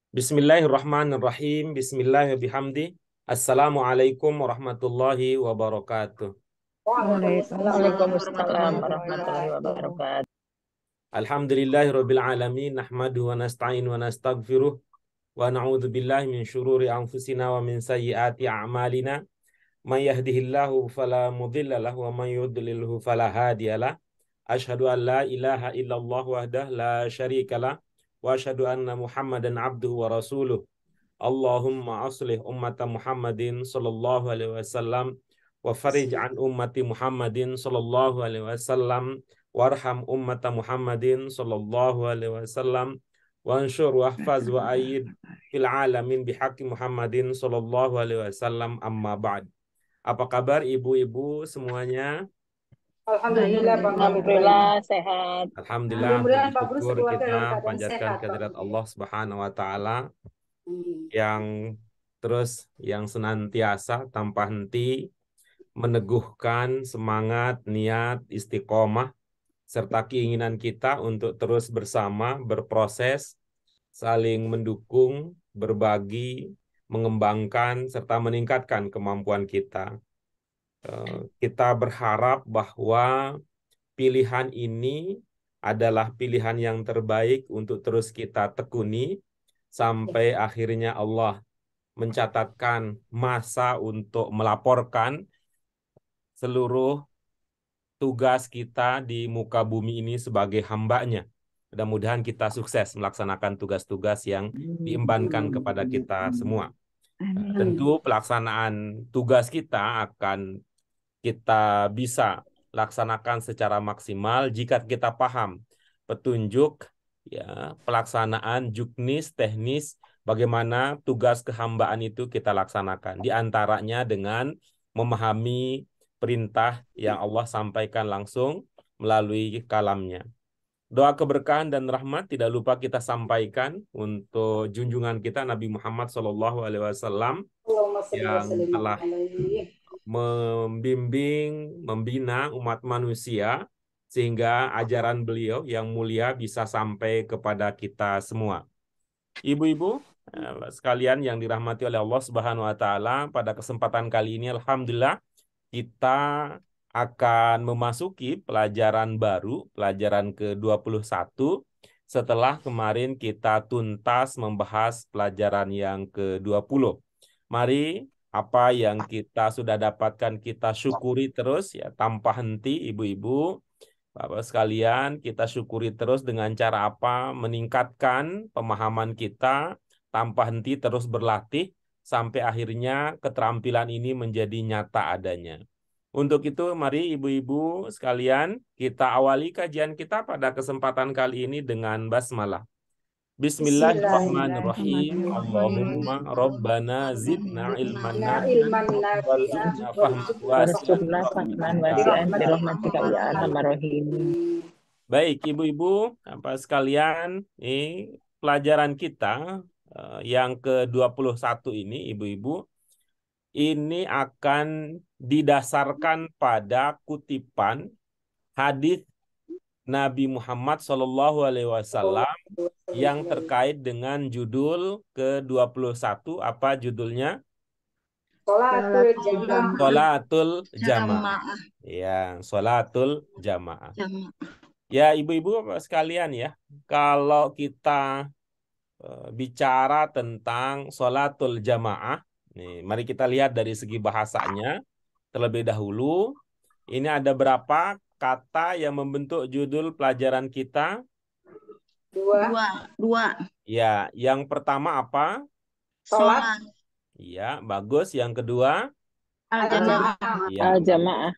Bismillahirrahmanirrahim. Bismillahirrahmanirrahim. Assalamualaikum warahmatullahi wabarakatuh. Waalaikumsalam Waalaikumsalam warahmatullahi warahmatullahi wabarakatuh. wabarakatuh. Alhamdulillahirabbil alamin nahmadu wa nasta'in wa nastaghfiruh wa na'udzu billahi min syururi anfusina wa min sayyiati a'malina. May yahdihillahu fala mudhilla lahu wa may yudlilhu fala hadiyalah. Asyhadu an la ilaha illallah wahdah la syarikalah wa asyhadu anna Muhammadan abduhu wa rasuluh. Allahumma aslih ummata Muhammadin sallallahu alaihi wasallam wa farij an ummati Muhammadin sallallahu alaihi wasallam warham ummata Muhammadin sallallahu alaihi wasallam wa ansyur wahfaz wa aid fil alamin bihaqqi Muhammadin sallallahu alaihi wasallam amma ba'd. Apa kabar ibu-ibu semuanya? Alhamdulillah Bang Hamid baik. Alhamdulillah sehat. Alhamdulillah, Mudah-mudahan Pak Bro bersyukur sekeluarga dalam kita keadaan panjatkan sehat, Pak. kehadirat Allah Subhanahu wa taala Hmm. yang yang senantiasa tanpa henti meneguhkan semangat, niat, istiqomah, serta keinginan kita untuk terus bersama, berproses, saling mendukung, berbagi, mengembangkan, serta meningkatkan kemampuan kita. Kita berharap bahwa pilihan ini adalah pilihan yang terbaik untuk terus kita tekuni sampai akhirnya Allah mencatatkan masa untuk melaporkan seluruh tugas kita di muka bumi ini sebagai hambanya. Mudah-mudahan kita sukses melaksanakan tugas-tugas yang diembankan kepada kita semua. Tentu pelaksanaan tugas kita akan kita bisa laksanakan secara maksimal jika kita paham petunjuk ya pelaksanaan juknis teknis bagaimana tugas kehambaan itu kita laksanakan, di antaranya dengan memahami perintah yang Allah sampaikan langsung melalui kalamnya. Doa keberkahan dan rahmat tidak lupa kita sampaikan untuk junjungan kita Nabi Muhammad SAW Allahumma shalli wa yang sallim telah alaihi. membimbing, membina umat manusia sehingga ajaran beliau yang mulia bisa sampai kepada kita semua. Ibu-ibu sekalian yang dirahmati oleh Allah Subhanahu wa taala, pada kesempatan kali ini alhamdulillah kita akan memasuki pelajaran baru, pelajaran ke-21 setelah kemarin kita tuntas membahas pelajaran yang ke-20. Mari apa yang kita sudah dapatkan kita syukuri terus ya tanpa henti ibu-ibu. Bapak sekalian, kita syukuri terus dengan cara apa? Meningkatkan pemahaman kita tanpa henti terus berlatih sampai akhirnya keterampilan ini menjadi nyata adanya. Untuk itu, mari ibu-ibu sekalian, kita awali kajian kita pada kesempatan kali ini dengan basmalah. Bismillahirrahmanirrahim. Allahumma rabbana zidna ilman nafi'an warzuqna fahman wasi'an Warzuqna fahman wasi'an birahmatika ya birahmatika ya arhamar rahim. Baik, ibu-ibu, apa sekalian, ini pelajaran kita yang ke-21 ini, ibu-ibu, ini akan didasarkan pada kutipan hadis Nabi Muhammad SAW yang terkait dengan judul ke-21. Apa judulnya? Sholatul jamaah. Sholatul Jamaah. Ya, Sholatul Jamaah. Ya, ibu-ibu Bapak sekalian ya, kalau kita bicara tentang sholatul jamaah, nih, mari kita lihat dari segi bahasanya terlebih dahulu. Ini ada berapa kata yang membentuk judul pelajaran kita? Dua. Ya, yang pertama apa? Sholat. Iya, bagus. Yang kedua? Al-jamaah. Ya, Al-jamaah.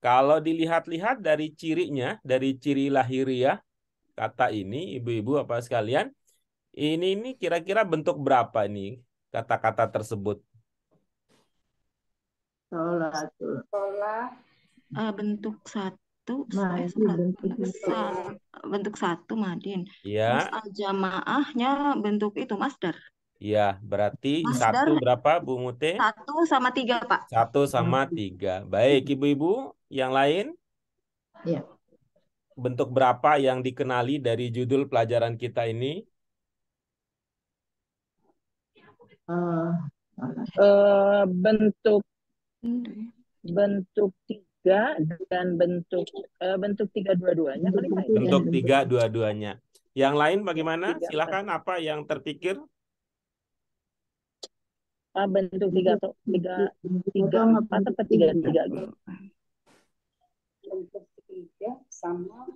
kalau dilihat-lihat dari cirinya, dari ciri lahiriah kata ini, ibu-ibu apa sekalian, ini kira-kira bentuk berapa nih kata-kata tersebut? Sholatul. Bentuk satu, bentuk satu Madin. Terus Ya, al-jamaahnya bentuk itu masdar. ya berarti Masdar. satu berapa Bu Mute? 1 sama 3 Pak. 1 sama 3. Baik ibu-ibu, yang lain? Ya. Bentuk berapa yang dikenali dari judul pelajaran kita ini? Eh, Bentuk Ini. bentuk 3 dan bentuk 3 dua-duanya kali Pak. Bentuk 3 dua-duanya. Yang lain bagaimana? 3, 4. Silakan apa yang terpikir? Bentuk 3 atau 3 4 atau 3 gitu. Bentuk 3 sama.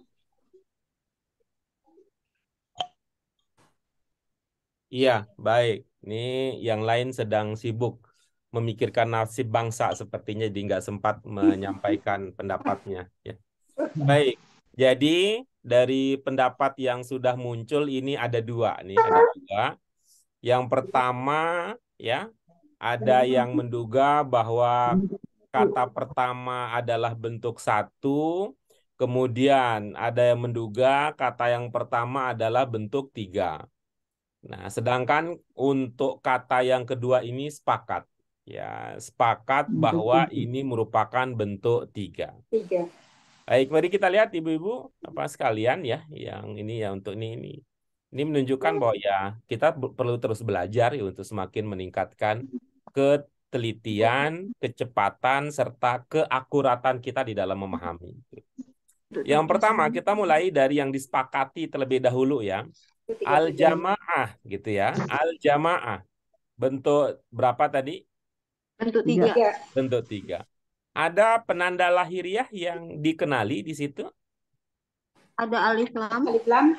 Iya, baik. Ini yang lain sedang sibuk memikirkan nasib bangsa sepertinya, jadi nggak sempat menyampaikan pendapatnya. Ya. Baik, jadi dari pendapat yang sudah muncul ini ada dua nih, ada dua. Yang pertama ya, ada yang menduga bahwa kata pertama adalah bentuk 1, kemudian ada yang menduga kata yang pertama adalah bentuk 3. Nah, sedangkan untuk kata yang kedua ini sepakat. Ya, sepakat bahwa ini merupakan bentuk 3. 3. Baik, mari kita lihat Ibu-ibu apa sekalian ya, yang ini ya untuk ini. Ini menunjukkan bahwa ya kita perlu terus belajar ya untuk semakin meningkatkan ketelitian, kecepatan serta keakuratan kita di dalam memahami. Yang pertama kita mulai dari yang disepakati terlebih dahulu ya. Al-jamaah gitu ya. Al-jamaah. Bentuk berapa tadi? Bentuk 3. Bentuk 3. Ada penanda lahiriah yang dikenali di situ? Ada alif lam. Alif lam.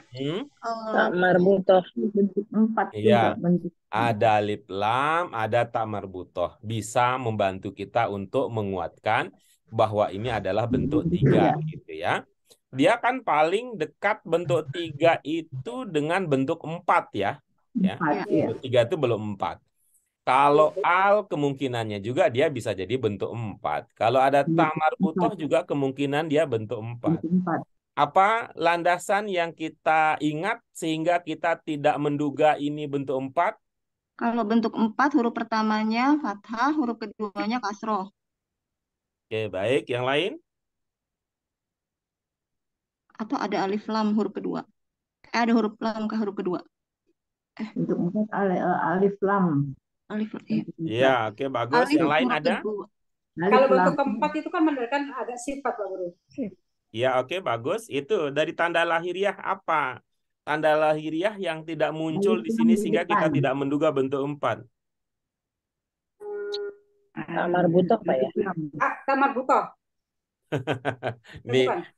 Tak marbutoh. Bentuk 4 Iya. juga bentuk. Ada alif lam, ada tak marbutoh. Bisa membantu kita untuk menguatkan bahwa ini adalah bentuk 3 gitu ya. Dia kan paling dekat bentuk 3 itu dengan bentuk 4 ya. Ya. Bentuk 3 itu belum 4. Kalau al kemungkinannya juga dia bisa jadi bentuk 4. Kalau ada tak marbutoh juga kemungkinan dia bentuk 4. Apa landasan yang kita ingat sehingga kita tidak menduga ini bentuk 4? Kalau bentuk 4 huruf pertamanya fathah, huruf keduanya kasroh. Oke, baik. Yang lain? Atau ada alif lam huruf kedua. Ada huruf lam ke huruf kedua. Bentuk 4 alif lam. Alif lam. Iya, oke, bagus. Alif Yang lain huruf ada? kedua. Kalau bentuk keempat itu kan menandakan ada sifat, Pak Guru. Ya, oke, bagus. Itu dari tanda lahiriah apa? Tanda lahiriah yang tidak muncul di sini sehingga kita tidak menduga bentuk 4. Tak marbutoh Pak ya. Tak marbutoh.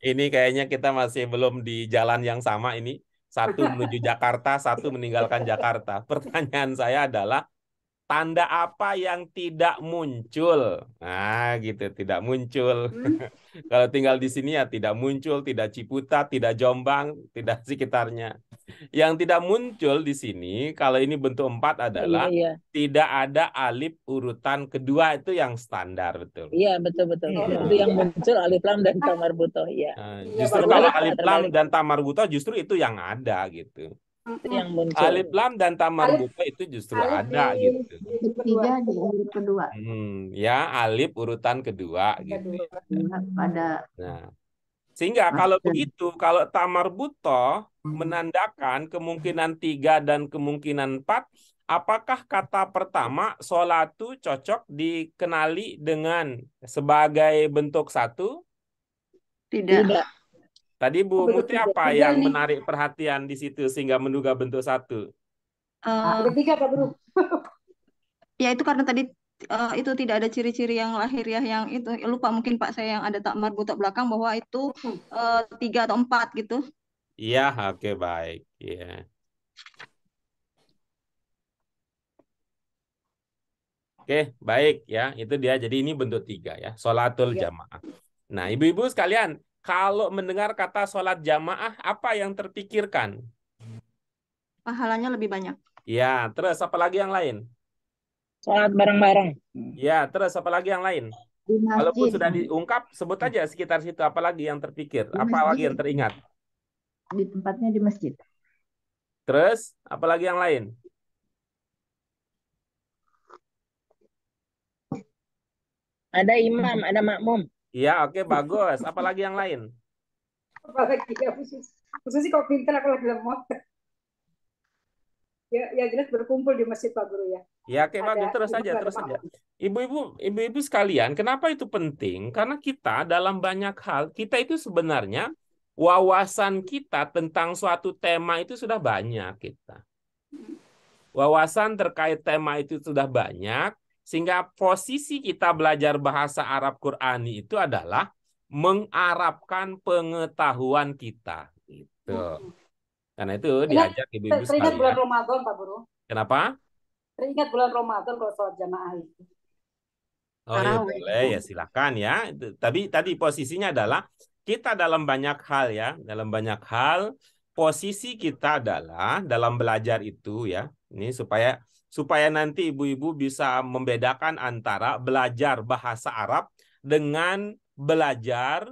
Ini kayaknya kita masih belum di jalan yang sama ini. Satu menuju Jakarta, satu meninggalkan Jakarta. Pertanyaan saya adalah tanda apa yang tidak muncul? Nah, gitu, tidak muncul. Kalau tinggal di sini ya tidak muncul, tidak Ciputat, tidak Jombang, tidak sekitarnya. Yang tidak muncul di sini, kalau ini bentuk 4 adalah tidak ada alif urutan kedua, itu yang standar, betul. Iya, betul. Itu yang muncul alif lam dan ta marbutoh, ya. Justru kalau alif lam dan ta marbutoh justru itu yang ada gitu. Yang muncul. Alif lam dan ta marbutoh itu justru ada gitu. 3 di huruf kedua. Ya, alif urutan kedua gitu. Pada. Nah, sehingga kalau begitu, kalau ta marbutoh menandakan kemungkinan 3 dan kemungkinan 4, apakah kata pertama sholatu cocok dikenali dengan sebagai bentuk 1? Tidak. Tadi Bu Muti apa yang menarik perhatian di situ sehingga menduga bentuk 1? Ketiga, Pak Guru. Ya itu karena tadi itu tidak ada ciri-ciri yang lahiriah yang itu. Lupa mungkin Pak saya yang ada tak marbutoh belakang bahwa itu 3 atau 4 gitu. Iya, oke, baik. Iya. Oke, baik ya. Itu dia. Jadi ini bentuk 3 ya. Sholatul jamaah. Nah, ibu-ibu sekalian, kalau mendengar kata sholat jamaah, apa yang terpikirkan? Pahalanya lebih banyak. Ya, terus apa lagi yang lain? Sholat bareng-bareng. Ya, terus apa lagi yang lain? Walaupun sudah diungkap, sebut aja sekitar situ apa lagi yang terpikir, apa lagi yang teringat? Di tempatnya di masjid. Terus apa lagi yang lain? Ada imam, ada makmum. Iya, oke, bagus. Apa lagi yang lain? Apalagi ya khusus kalau pintar aku lagi lemot. Ya jelas berkumpul di masjid Pak Guru ya. Ya, oke, bagus. Ada Terus saja, ibu, ada terus saja. bapak. Ibu-ibu sekalian, kenapa itu penting? Karena kita dalam banyak hal, kita itu sebenarnya wawasan kita tentang suatu tema itu sudah banyak kita. Wawasan terkait tema itu sudah banyak, sehingga posisi kita belajar bahasa Arab Qurani itu adalah mengarabkan pengetahuan kita. Gitu. Karena itu diajak ibu-ibu Teringat bulan sekalian. Ramadan Pak Guru. Kenapa? Teringat bulan Ramadan kalau sholat jamaah itu. Oh ya Tarawih. boleh ya silakan ya. Tapi tadi posisinya adalah kita dalam banyak hal ya, dalam banyak hal posisi kita adalah dalam belajar itu ya. Ini supaya nanti ibu-ibu bisa membedakan antara belajar bahasa Arab dengan belajar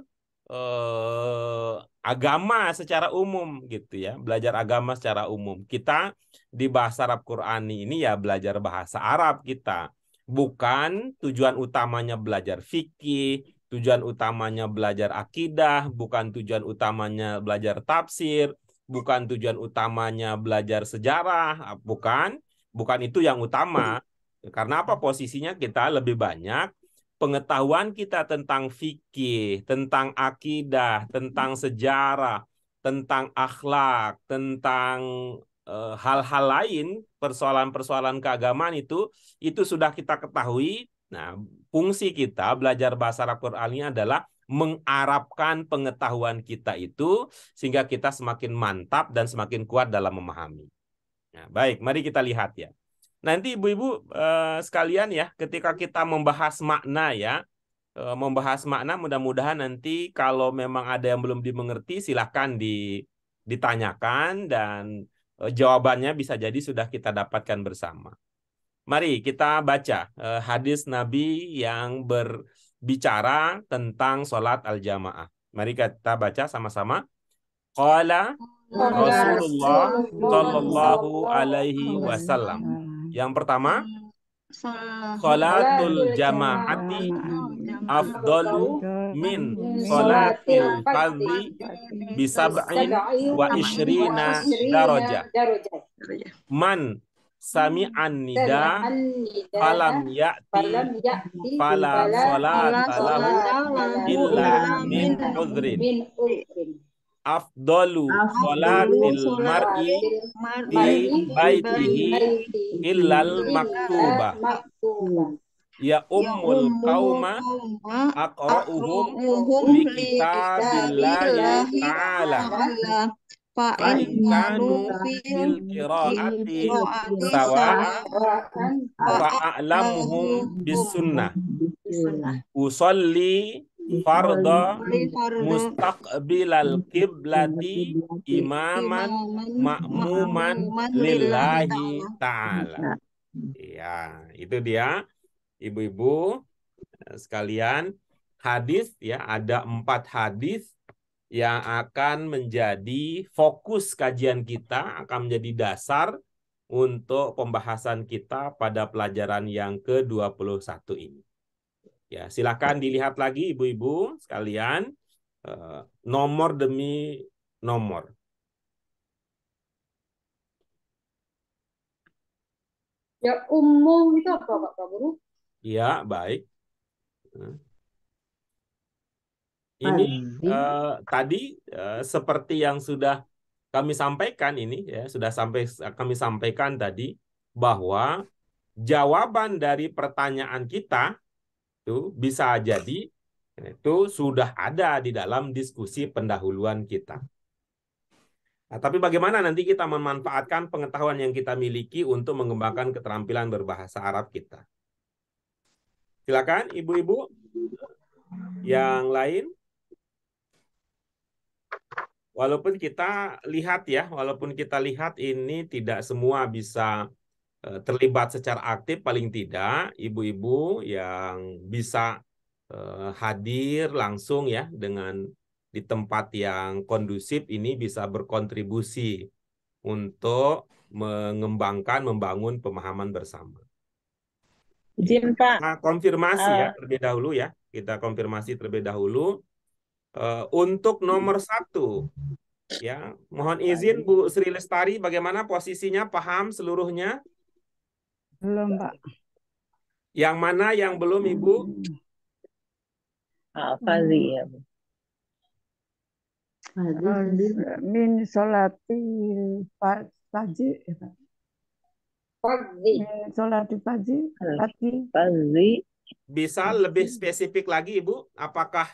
agama secara umum gitu ya. Belajar agama secara umum. Kita di bahasa Arab Qurani ini ya belajar bahasa Arab kita. Bukan tujuan utamanya belajar fikih, tujuan utamanya belajar akidah, bukan tujuan utamanya belajar tafsir, bukan tujuan utamanya belajar sejarah, bukan itu yang utama. Karena apa posisinya kita lebih banyak pengetahuan kita tentang fikih, tentang akidah, tentang sejarah, tentang akhlak, tentang hal-hal lain, persoalan-persoalan keagamaan itu sudah kita ketahui. Nah, fungsi kita belajar bahasa Arab Qur'annya adalah mengarabkan pengetahuan kita itu sehingga kita semakin mantap dan semakin kuat dalam memahami. Nah, baik, mari kita lihat ya. Nanti ibu-ibu sekalian ya, ketika kita membahas makna ya, membahas makna mudah-mudahan nanti kalau memang ada yang belum dimengerti silahkan ditanyakan dan jawabannya bisa jadi sudah kita dapatkan bersama. Mari kita baca hadis Nabi yang berbicara tentang sholat al-jamaah. Mari kita baca sama-sama. Qala Rasulullah sallallahu alaihi wasallam. Yang pertama, sholatul jamaati afdalu min sholatil fardhi bisab'in wa ishrina darajah. Man sami'an nida falam ya'ti fala sholata lahu illa min udhrin. Afdalu sholatil mar'i di baitihi illal maktubah. Ya ummul qauma aqra'uhum li kitabillahi ta'ala. Fa'in kanu fil qira'ati sawa'a fa'a'lamuhum bis sunnah. Usolli farda mustaqbilal qiblati imaman ma'muman lillahi ta'ala. Ya, itu dia ibu-ibu sekalian hadis ya, ada 4 hadis yang akan menjadi fokus kajian kita, akan menjadi dasar untuk pembahasan kita pada pelajaran yang ke-21 ini. Ya, silakan dilihat lagi ibu-ibu sekalian nomor demi nomor. Ya umum itu apa Pak Guru? Ya, baik. Ini tadi seperti yang sudah kami sampaikan ini ya, kami sampaikan tadi bahwa jawaban dari pertanyaan kita itu bisa jadi itu sudah ada di dalam diskusi pendahuluan kita. Nah, tapi bagaimana nanti kita memanfaatkan pengetahuan yang kita miliki untuk mengembangkan keterampilan berbahasa Arab kita? Silakan ibu-ibu yang lain. Walaupun kita lihat ini tidak semua bisa terlibat secara aktif, paling tidak ibu-ibu yang bisa hadir langsung ya dengan di tempat yang kondusif ini bisa berkontribusi untuk membangun pemahaman bersama. Izin Pak. Nah, konfirmasi ya terlebih dahulu ya, kita konfirmasi terlebih dahulu. Untuk nomor 1 Ya, mohon izin Bu Sri Lestari, bagaimana posisinya? Paham seluruhnya? Belum, Pak. Yang mana yang belum, Ibu? Fazi ya. Fadli sendiri. Min sholatil fajri, Fadli. min sholatil fajri, Fazi. Bisa lebih spesifik lagi, Ibu? Apakah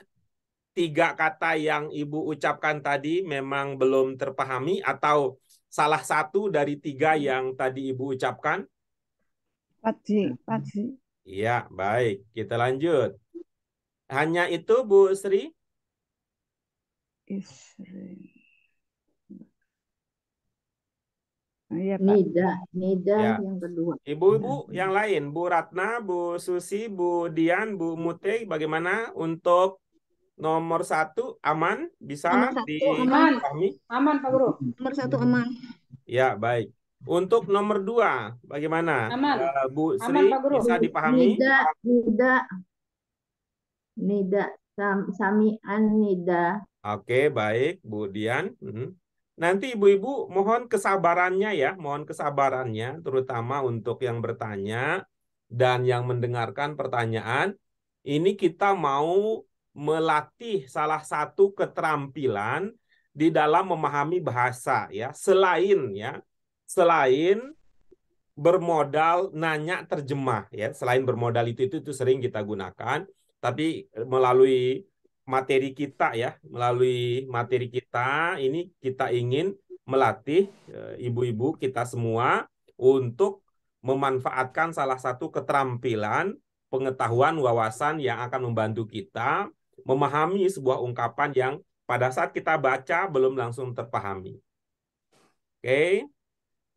3 kata yang Ibu ucapkan tadi memang belum terpahami atau salah satu dari 3 yang tadi Ibu ucapkan? fajri. Iya, baik. Kita lanjut. Hanya itu, Bu Sri? Isri. Iya, Pak. Nida Ya. yang kedua. Ibu-ibu yang lain, Bu Ratna, Bu Susi, Bu Dian, Bu Mute, bagaimana untuk nomor 1 aman? Bisa Nomor 1 aman. dipahami? Aman, Pak Guru. Nomor 1 aman. Ya, baik. Untuk nomor 2, bagaimana? Aman. Bu Aman, Sri, Pak Guru. bisa dipahami? Nida, sami'an nida. Oke, baik, Bu Dian. Nanti ibu-ibu mohon kesabarannya ya, mohon kesabarannya, terutama untuk yang bertanya dan yang mendengarkan pertanyaan. Ini kita mau melatih salah satu keterampilan di dalam memahami bahasa ya, selain bermodal nanya terjemah ya, selain bermodal itu sering kita gunakan, tapi melalui materi kita ya, melalui materi kita ini kita ingin melatih ibu-ibu kita semua untuk memanfaatkan salah satu keterampilan pengetahuan wawasan yang akan membantu kita memahami sebuah ungkapan yang pada saat kita baca belum langsung terpahami. Oke.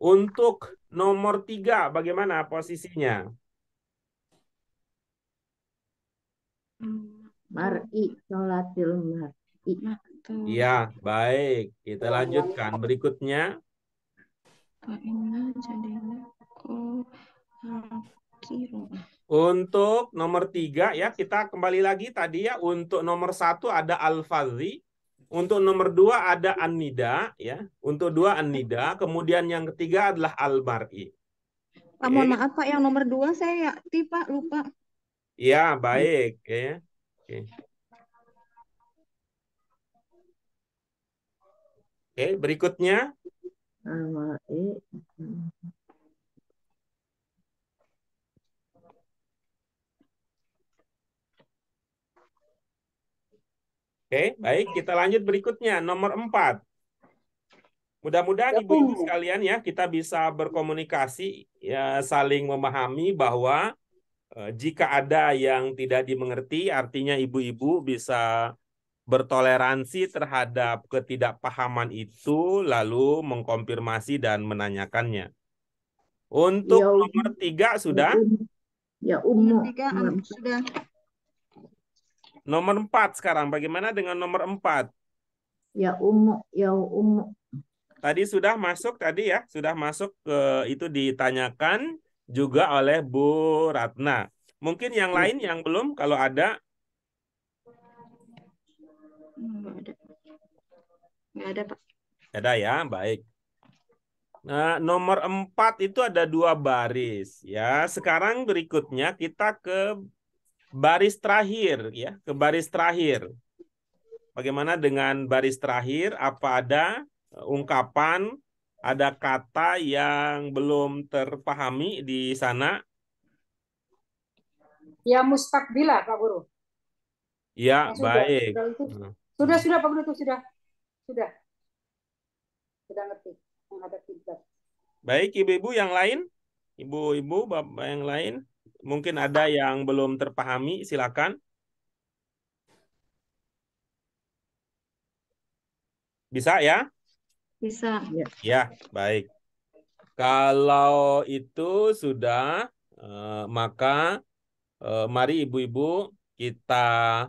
Untuk nomor 3 bagaimana posisinya? Mar'i, sholatil mar'i. Iya, baik. Kita lanjutkan. Berikutnya. Untuk nomor 3 ya, kita kembali lagi tadi ya. Untuk nomor 1 ada al-fadhi. Untuk nomor 2 ada an-nida ya. Untuk 2 an-nida, kemudian yang ketiga adalah al-mar'i. Pak, mohon maaf Pak, yang nomor 2 saya Pak lupa. Ya, baik ya. Oke, berikutnya. Oke, baik. Kita lanjut berikutnya. Nomor 4. Mudah-mudahan ibu-ibu sekalian ya, kita bisa berkomunikasi, ya, saling memahami bahwa jika ada yang tidak dimengerti, artinya ibu-ibu bisa bertoleransi terhadap ketidakpahaman itu, lalu mengkonfirmasi dan menanyakannya. Untuk nomor 3 sudah? Ya, ummu. Nomor 3 sudah. Nomor 4 sekarang, bagaimana dengan nomor 4? Ya, ummu. Tadi sudah masuk tadi ya, sudah masuk ke itu ditanyakan juga oleh Bu Ratna. Mungkin yang lain yang belum, kalau ada. Nggak ada Pak. Ada ya, baik. Nah, nomor 4 itu ada 2 baris ya. Sekarang berikutnya kita ke baris terakhir ya, ke baris terakhir. Bagaimana dengan baris terakhir? Apa ada ungkapan, ada kata yang belum terpahami di sana? Ya mustakbilah Pak Guru. Ya, baik. Sudah Pak Guru, itu sudah ngerti yang ada kiblat. Baik, ibu-ibu yang lain, ibu-ibu, bapak yang lain, mungkin ada yang belum terpahami, silakan. Bisa ya? Bisa. Ya, baik. Kalau itu sudah, maka mari ibu-ibu kita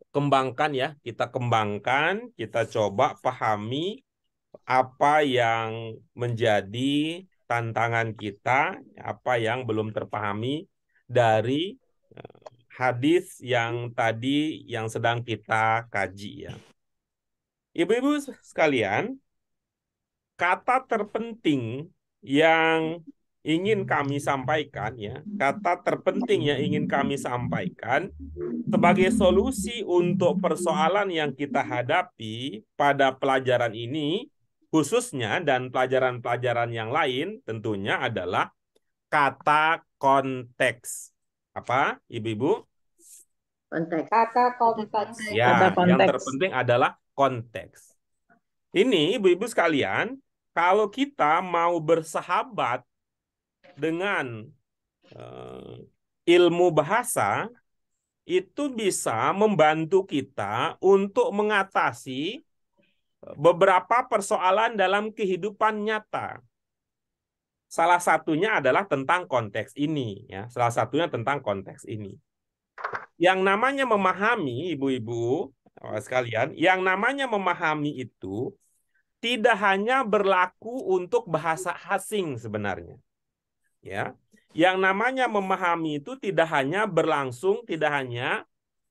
kembangkan ya, kita coba pahami apa yang menjadi tantangan kita, apa yang belum terpahami dari hadis yang tadi yang sedang kita kaji ya. Ibu-ibu sekalian, kata terpenting yang ingin kami sampaikan ya, kata terpenting yang ingin kami sampaikan sebagai solusi untuk persoalan yang kita hadapi pada pelajaran ini khususnya dan pelajaran-pelajaran yang lain tentunya adalah kata konteks. Apa, Ibu-ibu? Konteks. Kata konteks. Ya, Kata yang konteks. terpenting adalah konteks. Ini, Ibu-ibu sekalian, kalau kita mau bersahabat dengan ilmu bahasa, itu bisa membantu kita untuk mengatasi beberapa persoalan dalam kehidupan nyata. Salah satunya adalah tentang konteks ini, ya. Salah satunya tentang konteks ini. Yang namanya memahami, ibu-ibu sekalian, yang namanya memahami itu tidak hanya berlaku untuk bahasa asing sebenarnya. Ya. Yang namanya memahami itu tidak hanya berlangsung, tidak hanya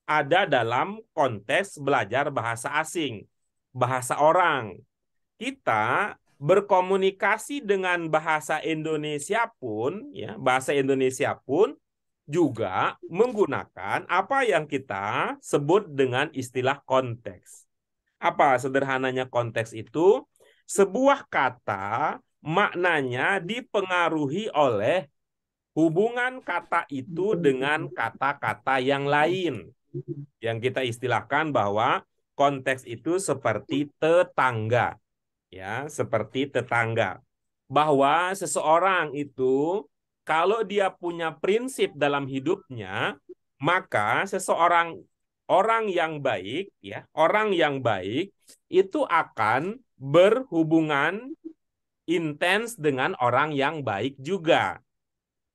ada dalam konteks belajar bahasa asing, bahasa orang. Kita berkomunikasi dengan bahasa Indonesia pun, ya, bahasa Indonesia pun juga menggunakan apa yang kita sebut dengan istilah konteks. Apa sederhananya konteks itu? Sebuah kata maknanya dipengaruhi oleh hubungan kata itu dengan kata-kata yang lain. Yang kita istilahkan bahwa konteks itu seperti tetangga. Ya, seperti tetangga. Bahwa seseorang itu kalau dia punya prinsip dalam hidupnya, maka orang yang baik, ya, orang yang baik itu akan berhubungan intens dengan orang yang baik juga.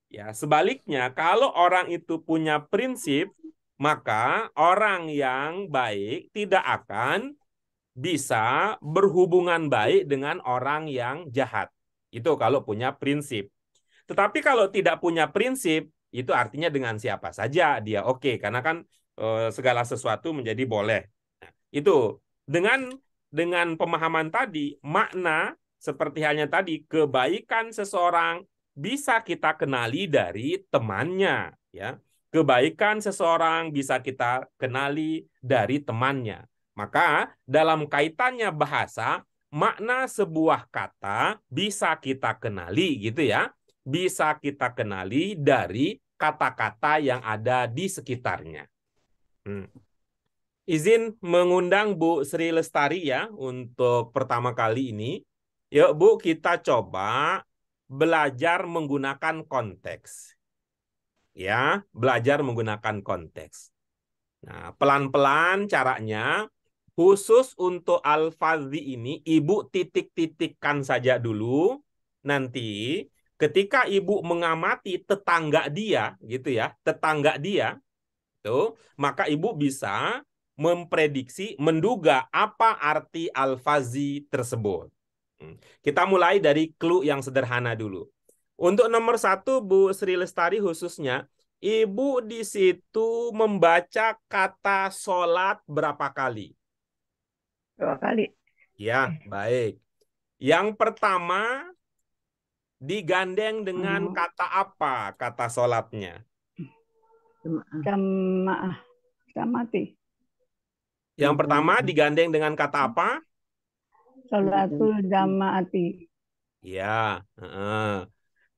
Ya, sebaliknya kalau orang itu punya prinsip, maka orang yang baik tidak akan bisa berhubungan baik dengan orang yang jahat. Itu kalau punya prinsip. Tetapi kalau tidak punya prinsip, itu artinya dengan siapa saja dia oke, karena kan segala sesuatu menjadi boleh. Nah, itu dengan pemahaman tadi, makna seperti halnya tadi, kebaikan seseorang bisa kita kenali dari temannya, ya. Kebaikan seseorang bisa kita kenali dari temannya. Maka dalam kaitannya bahasa, makna sebuah kata bisa kita kenali gitu ya. Bisa kita kenali dari kata-kata yang ada di sekitarnya. Izin mengundang Bu Sri Lestari ya untuk pertama kali ini. Yuk Bu, kita coba belajar menggunakan konteks. Ya, belajar menggunakan konteks. Nah, pelan-pelan caranya, khusus untuk al-fadhi ini, Ibu titik-titikkan saja dulu. Nanti ketika Ibu mengamati tetangga dia, gitu ya, tetangga dia, tuh, maka Ibu bisa memprediksi, menduga apa arti al-fadhi tersebut. Kita mulai dari clue yang sederhana dulu. Untuk nomor 1, Bu Sri Lestari khususnya, Ibu di situ membaca kata sholat berapa kali? 2 kali. Ya, baik. Yang pertama digandeng dengan kata apa kata sholatnya? Jamaah. Jamati. Yang pertama digandeng dengan kata apa? Sholatul jamaati. Ya.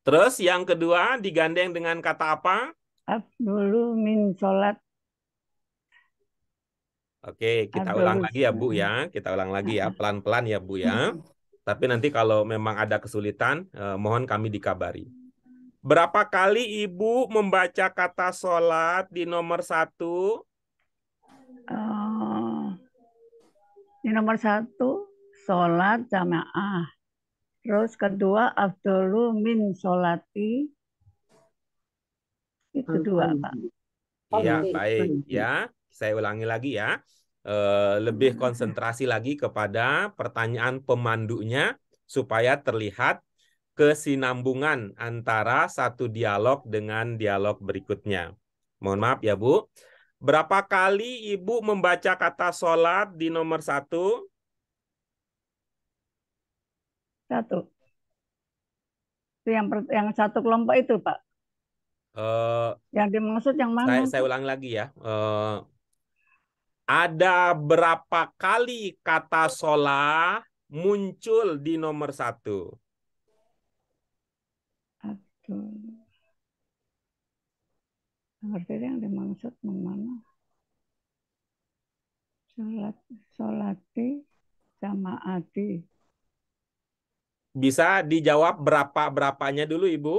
Terus yang kedua digandeng dengan kata apa? Afdulu min sholat. Oke, kita ulang lagi ya Bu ya. Kita ulang lagi ya, pelan-pelan ya Bu ya. Tapi nanti kalau memang ada kesulitan, mohon kami dikabari. Berapa kali Ibu membaca kata sholat di nomor 1? Di nomor 1, sholat jamaah. Terus kedua, afdolu min sholati. Itu 2, Pak. Iya, baik ya. Saya ulangi lagi ya. Lebih konsentrasi lagi kepada pertanyaan pemandunya supaya terlihat kesinambungan antara satu dialog dengan dialog berikutnya. Mohon maaf ya Bu. Berapa kali Ibu membaca kata sholat di nomor 1? Satu. Itu yang satu kelompok itu, Pak. Eh, Yang dimaksud yang mana, saya Pak? ulang lagi ya. Ada berapa kali kata sholat muncul di nomor 1? Aduh. Ngerti yang dimaksud yang mana? Sholati jamaati. Bisa dijawab berapanya dulu, Ibu?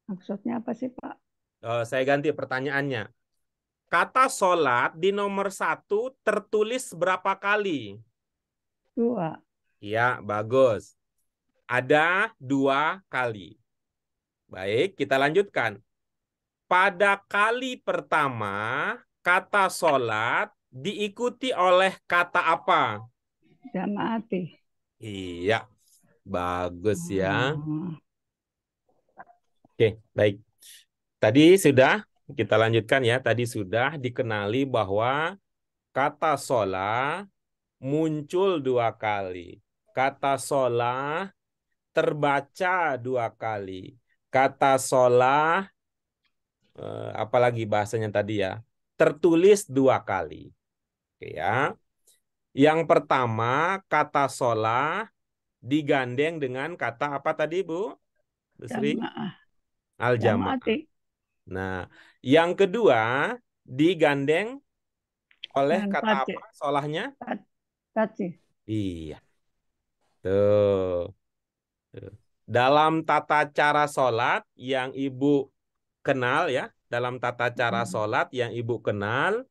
Maksudnya apa sih, Pak? Saya ganti pertanyaannya. Kata sholat di nomor 1 tertulis berapa kali? 2. Ya, bagus. Ada 2 kali. Baik, kita lanjutkan. Pada kali pertama, kata sholat diikuti oleh kata apa? Jamaati. Iya, bagus ya. Oh, Oke, baik. Tadi sudah kita lanjutkan ya. Tadi sudah dikenali bahwa kata sholat muncul 2 kali. Kata sholat terbaca 2 kali. Kata sholat, apalagi bahasanya tadi ya, tertulis 2 kali. Oke ya. Yang pertama, kata sholat digandeng dengan kata apa tadi, Bu? Bu Sri? jamaah. Al-jamaah. Jamaati. Nah, yang kedua digandeng oleh Dan kata pace. apa sholahnya? Pace. Iya. Tuh. Tuh. Dalam tata cara sholat yang Ibu kenal ya, dalam tata cara sholat yang Ibu kenal,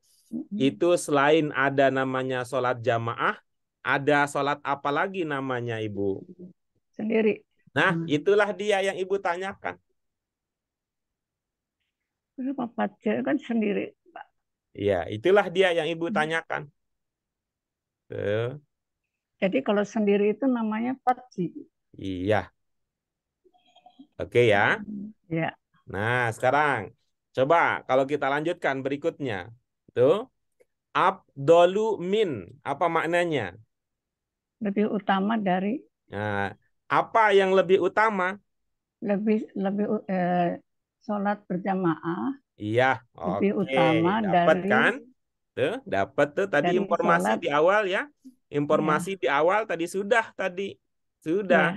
itu selain ada namanya sholat jamaah, ada sholat apa lagi namanya, Ibu? Sendiri. Nah, itulah dia yang Ibu tanyakan. Kenapa pace kan sendiri, Pak? Iya, itulah dia yang Ibu tanyakan. Tuh. Jadi kalau sendiri itu namanya paci. Iya. Oke ya. Ya, Nah, sekarang coba kalau kita lanjutkan berikutnya. Tuh. Abdolu min. Apa maknanya? lebih utama dari Nah, apa yang lebih utama? lebih sholat berjamaah Iya, lebih oke. utama Dapat dari kan? Tuh, dapat tuh tadi informasi sholat. di awal ya. Ya, Informasi di awal tadi sudah ya.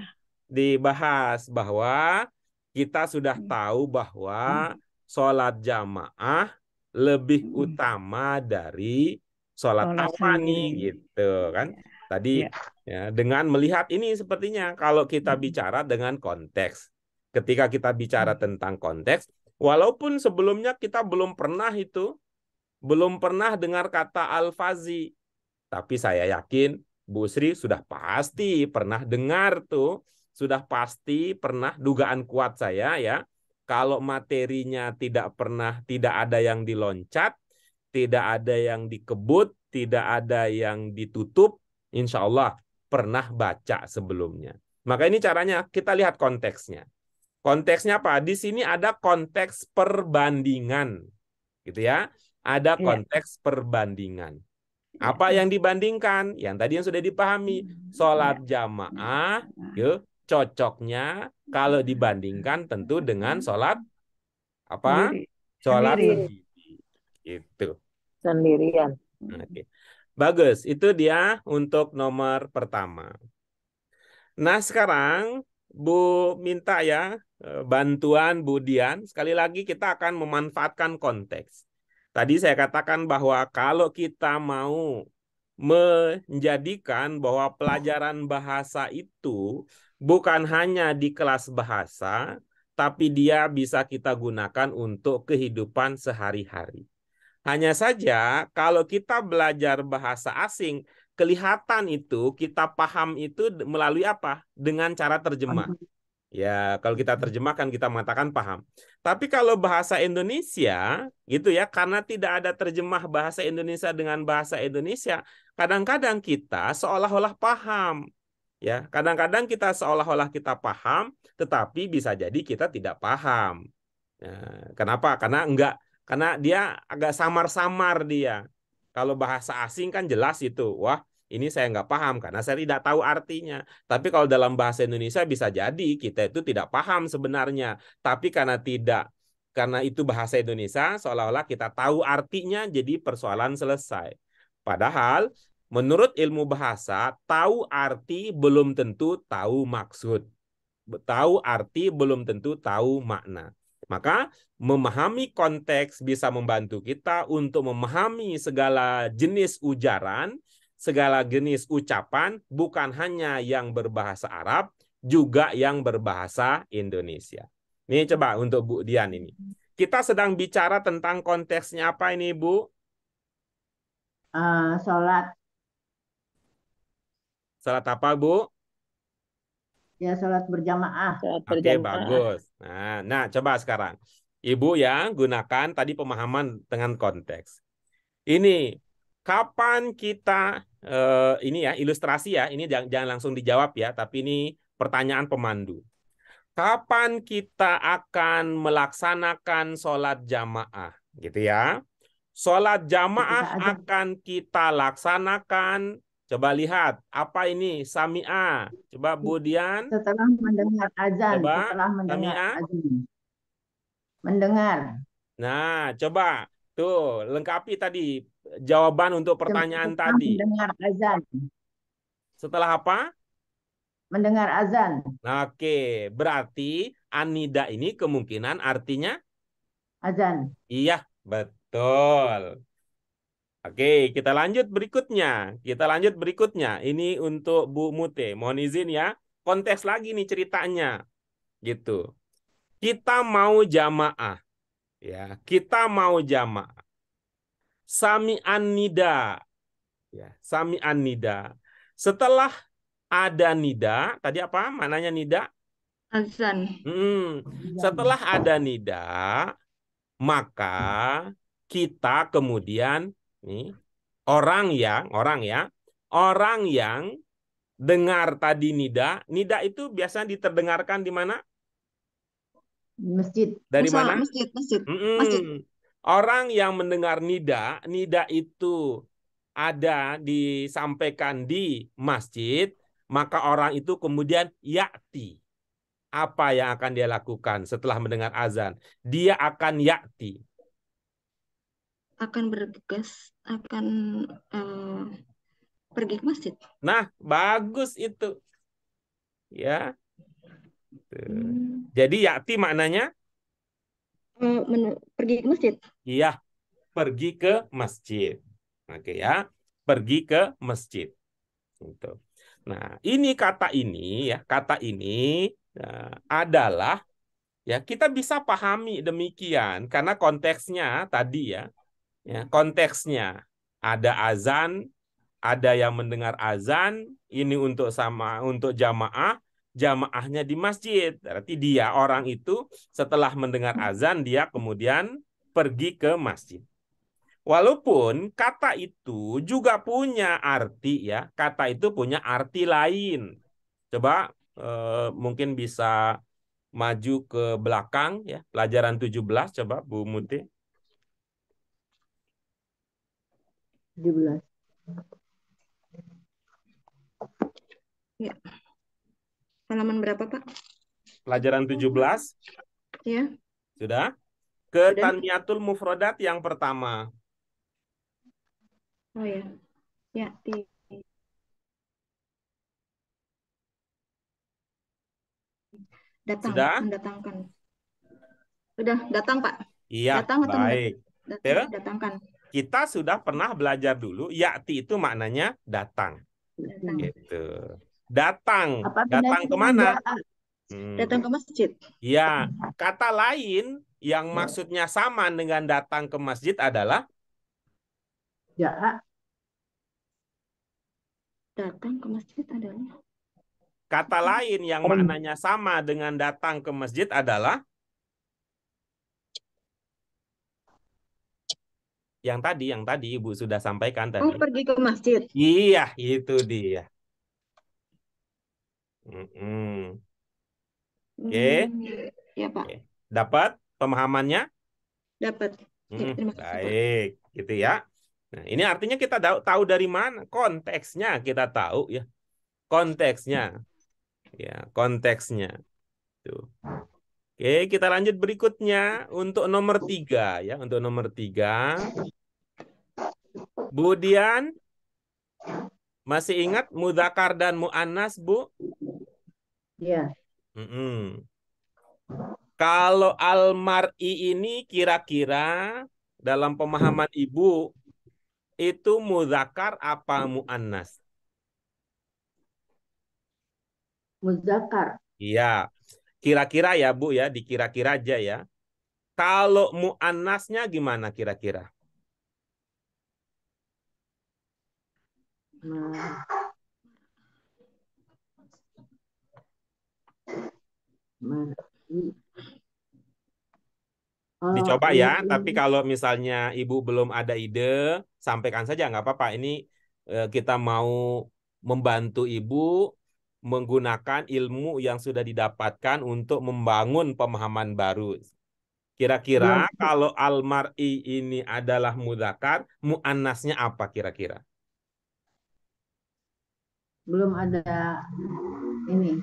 dibahas bahwa kita sudah tahu bahwa sholat jamaah lebih utama dari sholat Sholat awani sendiri. gitu kan. Tadi Ya. ya, dengan melihat ini sepertinya kalau kita bicara dengan konteks. Ketika kita bicara tentang konteks, walaupun sebelumnya kita belum pernah dengar kata al-fazi. Tapi saya yakin Bu Sri sudah pasti pernah dengar tuh, sudah pasti pernah, dugaan kuat saya ya, kalau materinya tidak ada yang diloncat, tidak ada yang dikebut, tidak ada yang ditutup, insya Allah pernah baca sebelumnya. Maka ini caranya kita lihat konteksnya. Konteksnya apa? Di sini ada konteks perbandingan, gitu ya. Ada konteks perbandingan. Apa yang dibandingkan? Yang tadi yang sudah dipahami. Sholat jamaah, yuk, cocoknya kalau dibandingkan tentu dengan sholat apa? Sendiri. Sholat Sendiri. sendiri. Itu. Sendirian. Oke. Bagus. Itu dia untuk nomor pertama. Nah, sekarang Bu minta ya bantuan Bu Dian. Sekali lagi kita akan memanfaatkan konteks. Tadi saya katakan bahwa kalau kita mau menjadikan bahwa pelajaran bahasa itu bukan hanya di kelas bahasa, tapi dia bisa kita gunakan untuk kehidupan sehari-hari. Hanya saja kalau kita belajar bahasa asing, kelihatan itu kita paham itu melalui apa? Dengan cara terjemah. Ya, kalau kita terjemahkan kita mengatakan paham. Tapi kalau bahasa Indonesia, gitu ya, karena tidak ada terjemah bahasa Indonesia dengan bahasa Indonesia, kadang-kadang kita seolah-olah paham. Ya, kadang-kadang kita seolah-olah kita paham, tetapi bisa jadi kita tidak paham. Nah, kenapa? Karena dia agak samar-samar dia. Kalau bahasa asing kan jelas itu. Wah, ini saya nggak paham karena saya tidak tahu artinya. Tapi kalau dalam bahasa Indonesia bisa jadi kita itu tidak paham sebenarnya. Tapi karena itu bahasa Indonesia, seolah-olah kita tahu artinya, jadi persoalan selesai. Padahal menurut ilmu bahasa, tahu arti belum tentu tahu maksud. Tahu arti belum tentu tahu makna. Maka memahami konteks bisa membantu kita untuk memahami segala jenis ujaran, segala jenis ucapan, bukan hanya yang berbahasa Arab, juga yang berbahasa Indonesia. Ini coba untuk Bu Dian ini. Kita sedang bicara tentang konteksnya apa ini, Bu? Sholat, Salat apa, Bu? ya sholat berjamaah. Saat Oke, berjamaah. bagus. Nah, coba sekarang. Ibu ya, gunakan tadi pemahaman dengan konteks. Ini, kapan kita, ini ya, ilustrasi ya, ini jangan langsung dijawab ya, tapi ini pertanyaan pemandu. Kapan kita akan melaksanakan sholat jamaah? Gitu ya. Sholat jamaah Ketika azan. akan kita laksanakan. Coba lihat, apa ini? Sami'ah. Coba Bu Dian. Setelah mendengar azan, Coba, setelah mendengar Sami'ah. azan. Mendengar. Nah, coba. Tuh, lengkapi tadi jawaban untuk pertanyaan Setelah tadi. mendengar azan. Setelah apa? Mendengar azan. Oke, berarti anida ini kemungkinan artinya Azan. iya, betul. Oke, kita lanjut berikutnya. Ini untuk Bu Mute. Mohon izin ya. Konteks lagi nih ceritanya. Gitu. Kita mau jamaah. Ya, kita mau jamaah. Sami'an nida. Ya, sami'an nida. Setelah ada nida, tadi apa maknanya nida? Azan. Setelah ada nida, maka kita kemudian nih orang yang dengar tadi nida itu biasanya diterdengarkan di mana? Masjid. Dari Musola, mana? masjid. Masjid. Orang yang mendengar nida itu ada disampaikan di masjid, maka orang itu kemudian ya'ti. Apa yang akan dia lakukan setelah mendengar azan? Dia akan ya'ti. Akan bergegas, akan pergi ke masjid. Nah, bagus itu. Ya. Jadi ya'ti maknanya? Pergi ke masjid. Iya, pergi ke masjid. Oke ya, pergi ke masjid. Gitu. Nah, kata ini adalah ya kita bisa pahami demikian karena konteksnya tadi ya konteksnya ada azan, ada yang mendengar azan, ini untuk jamaahnya di masjid. Berarti orang itu setelah mendengar azan dia kemudian pergi ke masjid. Walaupun kata itu juga punya arti ya, kata itu punya arti lain. Coba mungkin bisa maju ke belakang ya, pelajaran 17 coba Bu Muti. 17. Ya. Halaman berapa, Pak? Pelajaran 17. Ya. Sudah? Ke Sudah. Tanmiyatul Mufrodat yang pertama. Oh ya. Ya, datang, Sudah? mendatangkan. Sudah, datang, Pak. Iya, Datang atau baik. datang, datangkan. Kita sudah pernah belajar dulu, ya'ti itu maknanya datang. Datang. Gitu. Datang. Apa Datang bedanya kemana? dengan Datang ke masjid. Ya, kata lain yang maksudnya sama dengan datang ke masjid adalah ja'a? Datang ke masjid adalah kata lain yang maknanya sama dengan datang ke masjid adalah yang tadi Ibu sudah sampaikan tadi. Oh, pergi ke masjid. Iya, itu dia. Oke. Ya, Pak. Oke. Dapat pemahamannya? Dapat. Ya, terima kasih, Pak. Baik, gitu ya. Nah, ini artinya kita tahu dari mana? Konteksnya kita tahu ya. Konteksnya. Ya, konteksnya. Tuh. Oke, kita lanjut berikutnya untuk nomor 3 ya. Untuk nomor 3. Bu Dian, masih ingat mudzakkar dan muannas, Bu? Iya. Mm-mm. Kalau al-mar'i ini kira-kira dalam pemahaman Ibu itu mudzakkar apa muannas? Muzakkar. Iya. Kira-kira ya, Bu ya, dikira-kira aja ya. Kalau muannasnya gimana kira-kira? Ma- Mar'i. Kalau Dicoba ya, tapi ini kalau misalnya Ibu belum ada ide, sampaikan saja, nggak apa-apa. Ini kita mau membantu Ibu menggunakan ilmu yang sudah didapatkan untuk membangun pemahaman baru. Kira-kira belum kalau al-mar'i ini adalah mudzakkar, muannasnya apa kira-kira? belum ada ini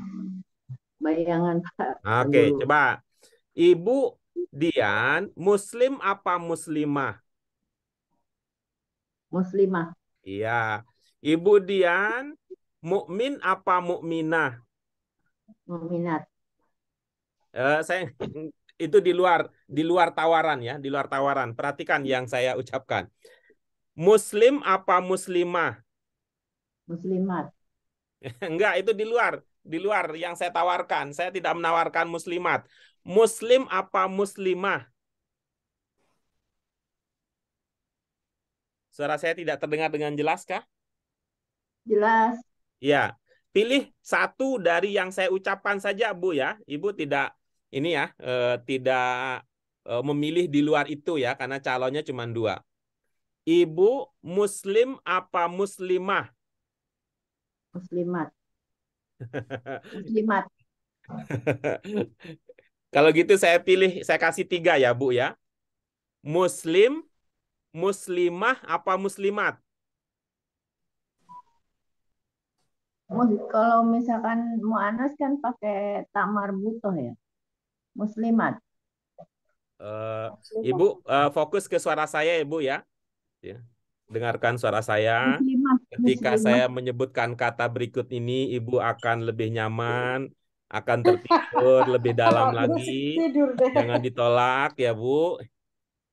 bayangan Pak Oke, Guru. coba. Ibu Dian, muslim apa muslimah? Muslimah, Iya. Ibu Dian, mukmin apa mukminah? mukminat, Saya itu di luar tawaran ya, di luar tawaran. Perhatikan yang saya ucapkan. Muslim apa muslimah? muslimat, Enggak, itu di luar yang saya tawarkan. Saya tidak menawarkan muslimat. Muslim apa muslimah? Suara saya tidak terdengar dengan jelas kah? jelas, Ya, pilih satu dari yang saya ucapkan saja, Bu ya. Ibu tidak ini ya, tidak memilih di luar itu ya, karena calonnya cuma 2. Ibu muslim apa muslimah? muslimat, muslimat, Kalau gitu saya kasih 3 ya, Bu ya. Muslim, muslimah apa muslimat? Kalau misalkan mu'anas kan pakai tak marbutoh ya, muslimat, Ibu fokus ke suara saya, Ibu ya. Ya. Dengarkan suara saya. muslimah, Ketika muslimah, saya menyebutkan kata berikut ini, Ibu akan lebih nyaman, akan tertidur lebih dalam lagi. Tidur deh. Jangan ditolak ya, Bu.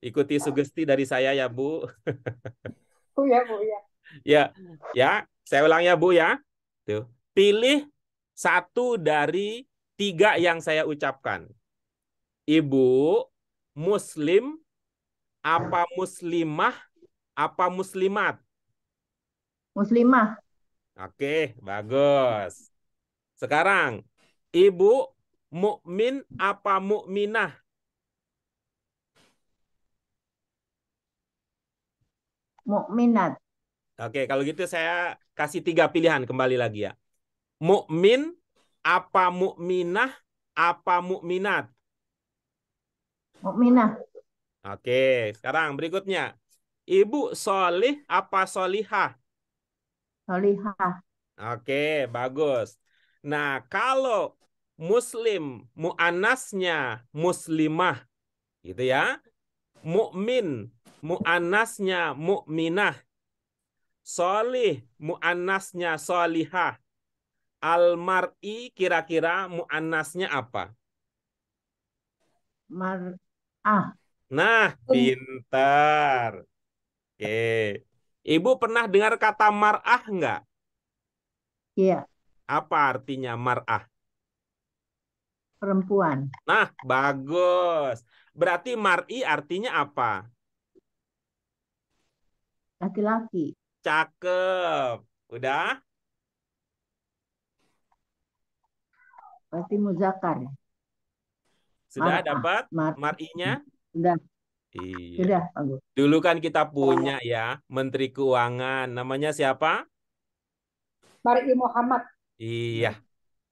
Ikuti sugesti dari saya ya, Bu. Oh ya, Bu ya. Ya, saya ulang ya, Bu ya. Tuh. Pilih satu dari 3 yang saya ucapkan. Ibu muslim apa muslimah apa muslimat? muslimah, Oke, bagus. Sekarang, Ibu mukmin apa mukminah? mukminat, Oke, kalau gitu saya kasih 3 pilihan kembali lagi ya. Mukmin apa mukminah apa mukminat? mukminah, Oke, sekarang berikutnya. Ibu solih apa solihah? solihah, Oke, bagus. Nah, kalau muslim muannasnya muslimah gitu ya. Mukmin muannasnya mukminah. Solih muannasnya solihah. Al-mar'i kira-kira muannasnya apa? mar'ah, Nah, pintar. Oke. Ibu pernah dengar kata mar'ah enggak? iya, Apa artinya mar'ah? perempuan, Nah, bagus. Berarti mar'i artinya apa? laki-laki, Cakep. Udah? berarti muzakkar ya, Sudah mar'ah, dapat mar, mar'inya? sudah, Iya. sudah, Pak Guru. Dulu kan kita punya ya Menteri Keuangan. Namanya siapa? Mar'i Muhammad. Iya.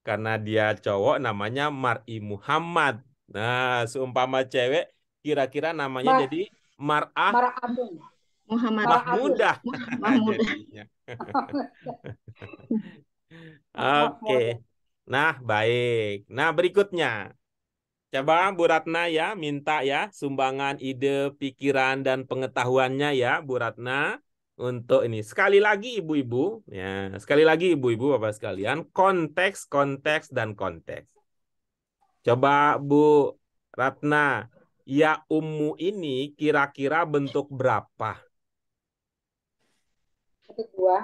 Karena dia cowok namanya Mar'i Muhammad. Nah, seumpama cewek kira-kira namanya Mar jadi Mar'ah. Mara Agung. Muhammad. Mahmudah Mahmud. jadinya. Oke. Nah, baik. Nah, berikutnya. Coba Bu Ratna ya, minta ya sumbangan ide, pikiran, dan pengetahuannya ya Bu Ratna untuk ini. Sekali lagi ibu-ibu, ya, sekali lagi ibu-ibu Bapak sekalian, konteks, konteks, dan konteks. Coba Bu Ratna, ya ummu ini kira-kira bentuk berapa? Bentuk dua.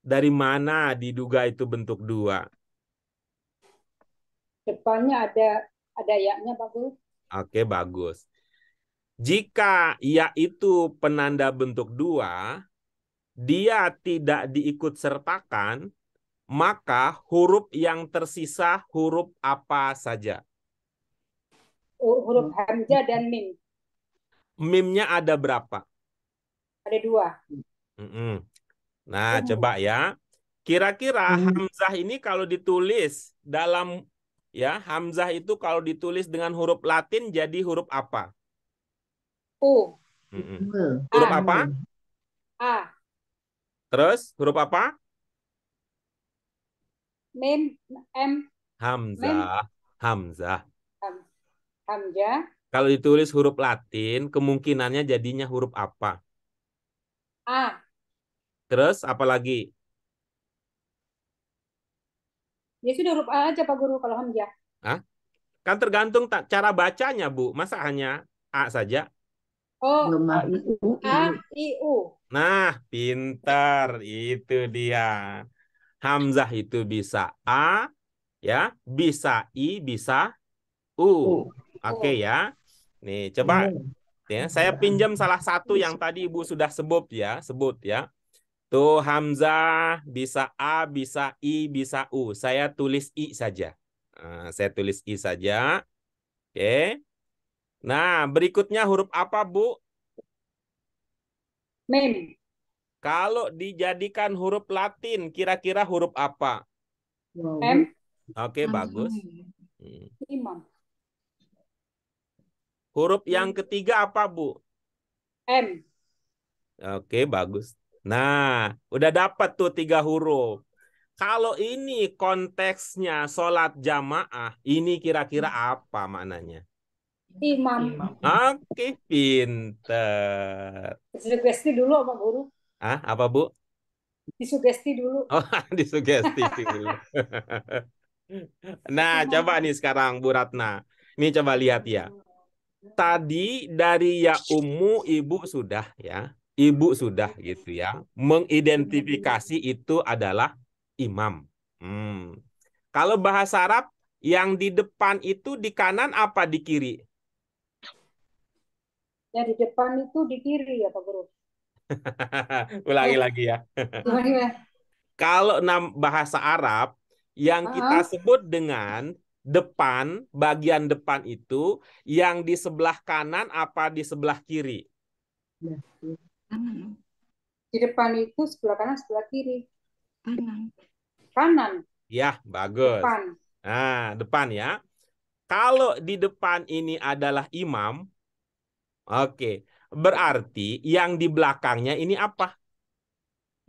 Dari mana diduga itu bentuk dua? Depannya ada yaknya Pak Guru. Oke, bagus. Jika ya itu penanda bentuk dua, dia tidak diikut sertakan, maka huruf yang tersisa huruf apa saja? Huruf hamzah dan mim. Mimnya ada berapa? Ada dua. Mm-mm. Nah, coba ya. Kira-kira hamzah ini kalau ditulis dalam ya, hamzah itu kalau ditulis dengan huruf Latin jadi huruf apa? U. Mm-mm. Mul. Huruf A. apa? A. Terus huruf apa? Mim. M. Hamzah. Hamzah. Hamzah. Kalau ditulis huruf Latin, kemungkinannya jadinya huruf apa? A. Terus apa lagi? Ya sudah huruf A aja Pak Guru kalau hamzah. Hah? Kan tergantung cara bacanya, Bu. Masa hanya A saja? Oh, Belum A, masuk. I, U, I. A, I, U. Nah, pintar. Itu dia. Hamzah itu bisa A, ya, bisa I, bisa U. U. Oke ya. Nih, coba ya, saya pinjam salah satu yang tadi Ibu sudah sebut ya, Tuh Hamzah bisa A, bisa I, bisa U. Saya tulis I saja. Nah, saya tulis I saja. Oke. Nah, berikutnya huruf apa, Bu? Mim. Kalau dijadikan huruf Latin, kira-kira huruf apa? M. Oke, bagus. Imam. Huruf yang ketiga apa, Bu? M. Oke, bagus. Nah, udah dapat tuh 3 huruf. Kalau ini konteksnya sholat jamaah, ini kira-kira apa maknanya? Imam. Oke, pinter. Disugesti dulu Pak Guru. Ah, apa, Bu? Disugesti dulu. Oh, disugesti dulu. Nah, coba nih sekarang Bu Ratna. Ini coba lihat ya. Tadi dari ya ummu ibu sudah ya. Ibu sudah gitu ya. Mengidentifikasi itu adalah imam. Kalau bahasa Arab yang di depan itu di kanan apa di kiri? Yang di depan itu di kiri ya Pak Guru. Ulangi lagi ya. Gimana? Kalau bahasa Arab yang kita sebut dengan depan, bagian depan itu yang di sebelah kanan apa di sebelah kiri? Di depan itu sebelah kanan, sebelah kiri. Kanan. Kanan. Ya, bagus. Depan. Nah, depan ya. Kalau di depan ini adalah imam, oke. Berarti yang di belakangnya ini apa?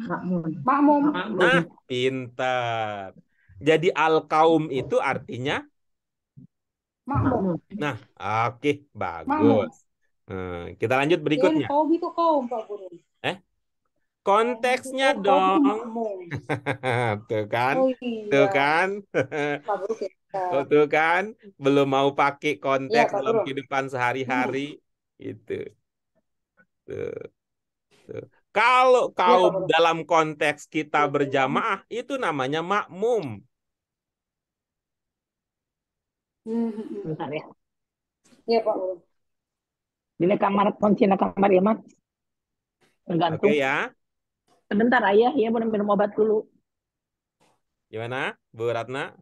Makmum. Nah, pintar. Jadi al-qaum itu artinya? Makmum. Nah, oke, Makmum. bagus. Kita lanjut berikutnya. Kaum itu kaum Pak Guru. Konteksnya Kaum itu dong. makmum. Tuh kan? Oh Tuh iya. kan? Pak Guru kita. Tuh kan? Belum mau pakai Iya konteks Pak dalam Guru. kehidupan sehari-hari. Itu. Tuh. Kalau Iya Pak kaum Guru. dalam konteks kita berjamaah, itu namanya makmum. Bentar ya. Iya Pak Guru. Ini kamar, kunci kamar ya, Mas. Tergantung. Oke ya. Sebentar, Ayah. Ya, boleh minum obat dulu. Gimana, Bu Ratna?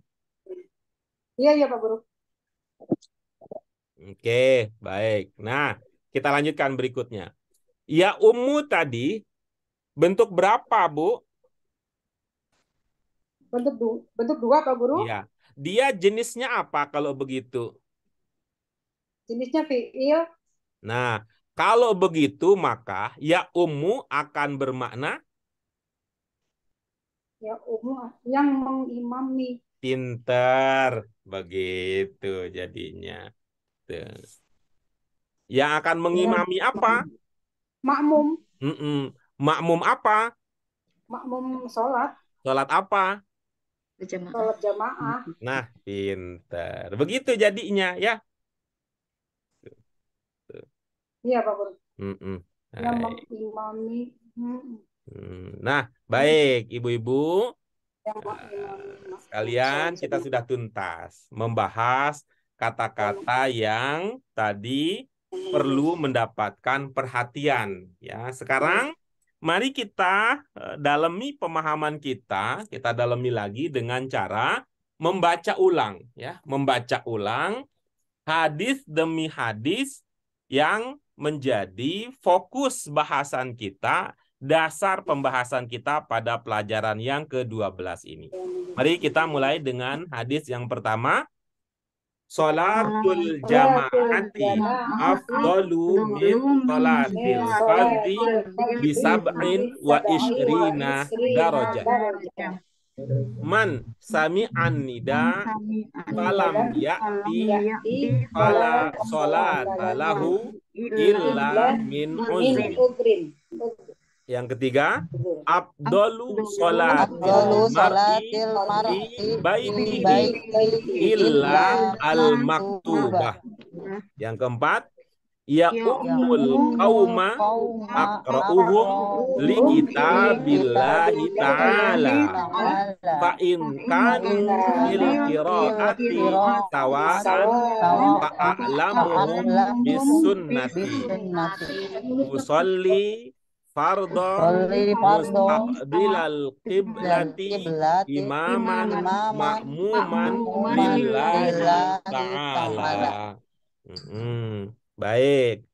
Iya Pak Guru. Oke, baik. Nah, kita lanjutkan berikutnya. Ya ummu tadi bentuk berapa, Bu? Bentuk dua Pak Guru. Iya. Dia jenisnya apa kalau begitu? Jenisnya fiil. Nah, Kalau begitu maka ya ummu akan bermakna Ya umum yang mengimami. pinter. Begitu jadinya. Tuh. Yang akan mengimami apa? Makmum. Makmum apa? Makmum sholat. Sholat apa? Berjamaah. Sholat jamaah. Nah, pinter. Begitu jadinya ya. Iya Pak Guru. Mm-mm. Yang Baik. mengimami. Nah, baik ibu-ibu. Yang mengimami. Sekalian kita sudah tuntas membahas kata-kata yang tadi perlu mendapatkan perhatian ya. Sekarang mari kita dalami pemahaman kita dalami lagi dengan cara membaca ulang ya, membaca ulang hadis demi hadis yang menjadi fokus bahasan kita, dasar pembahasan kita pada pelajaran yang ke-12 ini. Mari kita mulai dengan hadis yang pertama. Sholatul jamaati afdalu min sholatil fardhi bisab'in wa ishrina darajat. Man sami'an nida falam ya'ti fala sholata lahu illa min uzri. Yang ketiga, afdalu sholatil mar'i baitihi illa al-maktubah. Yang keempat, ya ummul qauma aqra'uhum li kitabillahi ta'ala fa in kanu fil qiraati sawa'an fa'alamuhum bis sunnati usolli fardhu mustaqbilal qiblati imaman ma'muman lillahi ta'ala. Baik.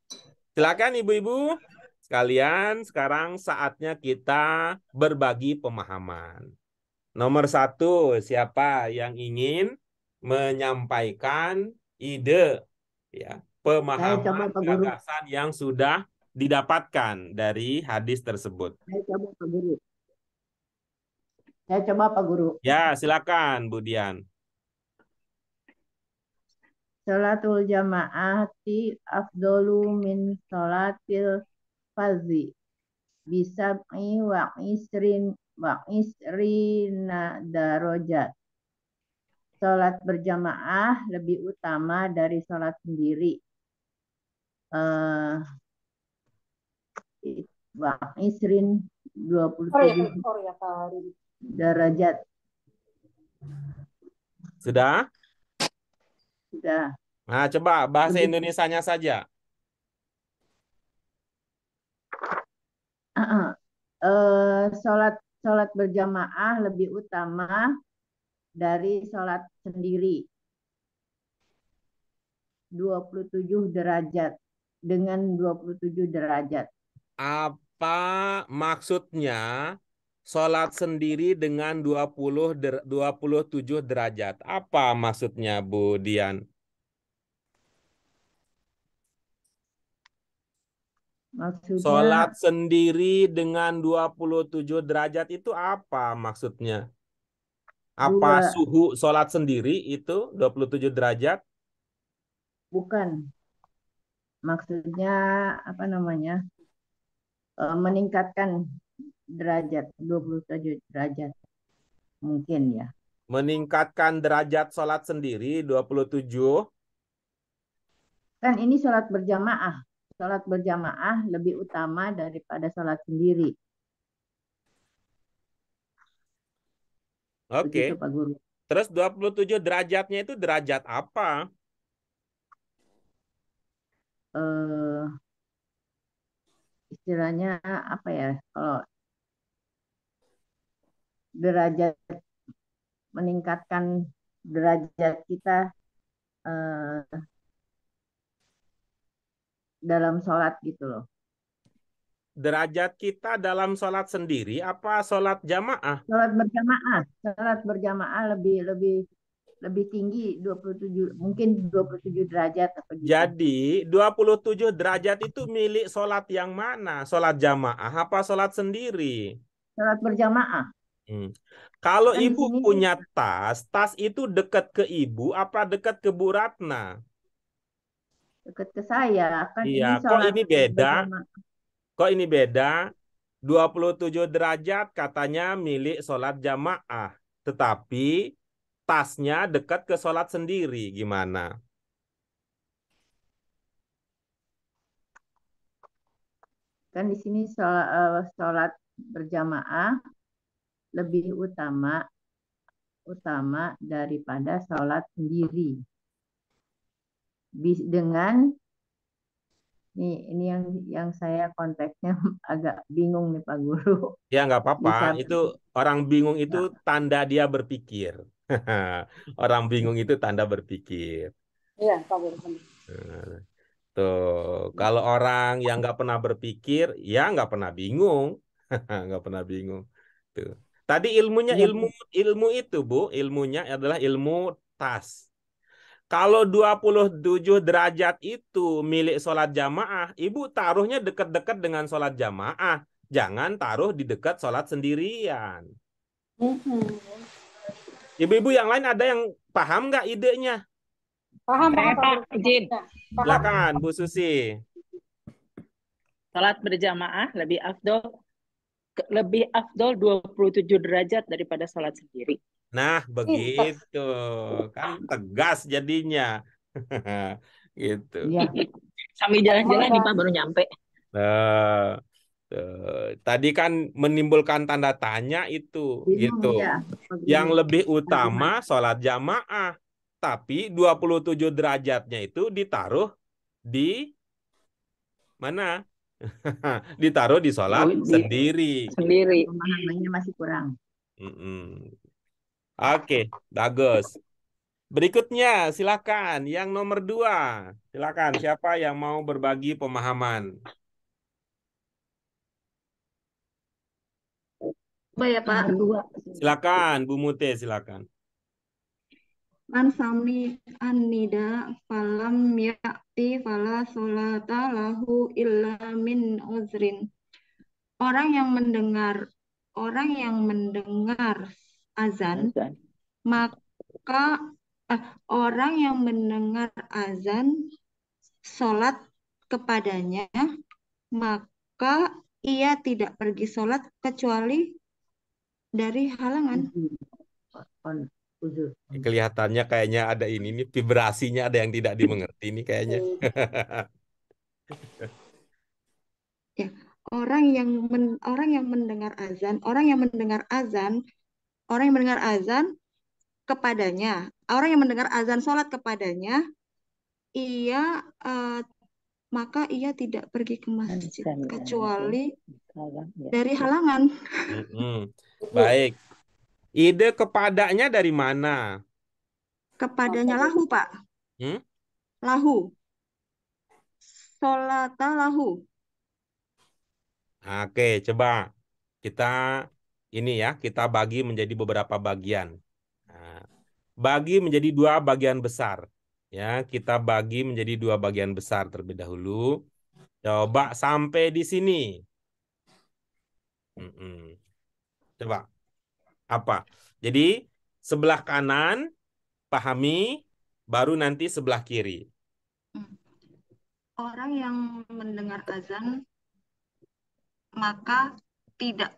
Silakan ibu-ibu sekalian, sekarang saatnya kita berbagi pemahaman. Nomor 1, siapa yang ingin menyampaikan ide ya, pemahaman gagasan yang sudah didapatkan dari hadis tersebut? Saya coba Pak Guru. Saya coba Pak Guru. Ya, silakan Bu Dian. Sholatul jamaati afdolu min sholatil fardhi bisab'i wa isrina darajat. Sholat berjamaah lebih utama dari sholat sendiri. Wa isrin 27 derajat. Sudah? Sudah. Nah, coba bahasa Indonesianya saja. Sholat berjamaah lebih utama dari sholat sendiri. 27 derajat. Dengan 27 derajat. Apa maksudnya sholat sendiri dengan 27 derajat? Apa maksudnya Bu Dian? Maksudnya Sholat sendiri dengan 27 derajat itu apa maksudnya? Apa suhu sholat sendiri itu 27 derajat? Bukan. Maksudnya apa namanya? Meningkatkan derajat 27 derajat. Mungkin ya. Meningkatkan derajat sholat sendiri 27. Kan ini sholat berjamaah. Sholat berjamaah lebih utama daripada sholat sendiri. Oke. Begitu, Pak Guru. Terus 27 derajatnya itu derajat apa? Istilahnya apa ya? Kalau derajat meningkatkan derajat kita dalam sholat gitu loh. Derajat kita dalam sholat sendiri apa sholat jamaah? Sholat berjamaah lebih lebih tinggi 27, mungkin 27 derajat atau gitu. Jadi 27 derajat itu milik sholat yang mana? Sholat jamaah apa sholat sendiri? Sholat berjamaah. Kalau Kan di ibu sini punya tas itu dekat ke ibu apa dekat ke Bu Ratna? dekat ke saya. Kan Iya, ini kok sholat ini beda? berjamaah. Kok ini beda? 27 derajat katanya milik sholat jamaah. Tetapi tasnya dekat ke sholat sendiri. Gimana? Kan di sini sholat berjamaah lebih utama daripada sholat sendiri. Dengan ini yang saya konteksnya agak bingung nih Pak Guru. Ya nggak apa-apa. Bisa Itu orang bingung itu tanda dia berpikir. Orang bingung itu tanda berpikir. Iya, Pak Guru. Nah, tuh, kalau orang yang nggak pernah berpikir, ya nggak pernah bingung. Nggak pernah bingung. Tuh. Tadi ilmunya Iya, ilmu itu, Bu. Ilmunya adalah ilmu tas. Kalau 27 derajat itu milik sholat jamaah, ibu taruhnya dekat-dekat dengan sholat jamaah. Jangan taruh di dekat sholat sendirian. Ibu-ibu yang lain ada yang paham nggak idenya? Paham, Saya Pak Pak, izin. Paham. Silakan, Bu Susi. Salat berjamaah lebih afdol 27 derajat daripada salat sendiri. Nah, begitu. Kan tegas jadinya. Gitu. iya. Sambil jalan-jalan nih Pak baru nyampe. Nah, tadi kan menimbulkan tanda tanya itu, Bingung gitu. ya, Pak Guru. Yang lebih utama sholat jamaah, tapi 27 derajatnya itu ditaruh di mana? Ditaruh di sholat sendiri. Sendiri. Pemahamannya masih kurang. Oke, bagus. Berikutnya, silakan. Yang nomor 2. Silakan, siapa yang mau berbagi pemahaman? Apa ya Pak? Silakan, Bu Mute, silakan. Man sami an-nida falam ya'ti fala sholata lahu illa min uzrin. Orang yang mendengar azan, maka orang yang mendengar azan sholat kepadanya, maka ia tidak pergi sholat kecuali dari halangan. Uzur. Kelihatannya kayaknya ada ini nih, vibrasinya ada yang tidak dimengerti nih kayaknya. Ya, orang yang mendengar azan kepadanya, orang yang mendengar azan sholat kepadanya, maka ia tidak pergi ke masjid kecuali dari halangan. Baik. Ide kepadanya dari mana? Kepadanya lahu, Pak. Lahu. Sholata lahu. Oke, coba kita kita bagi menjadi beberapa bagian. Nah, bagi menjadi 2 bagian besar. Ya, kita bagi menjadi 2 bagian besar terlebih dahulu. Coba sampai di sini. Coba. Apa? Jadi sebelah kanan pahami, baru nanti sebelah kiri. Orang yang mendengar azan maka tidak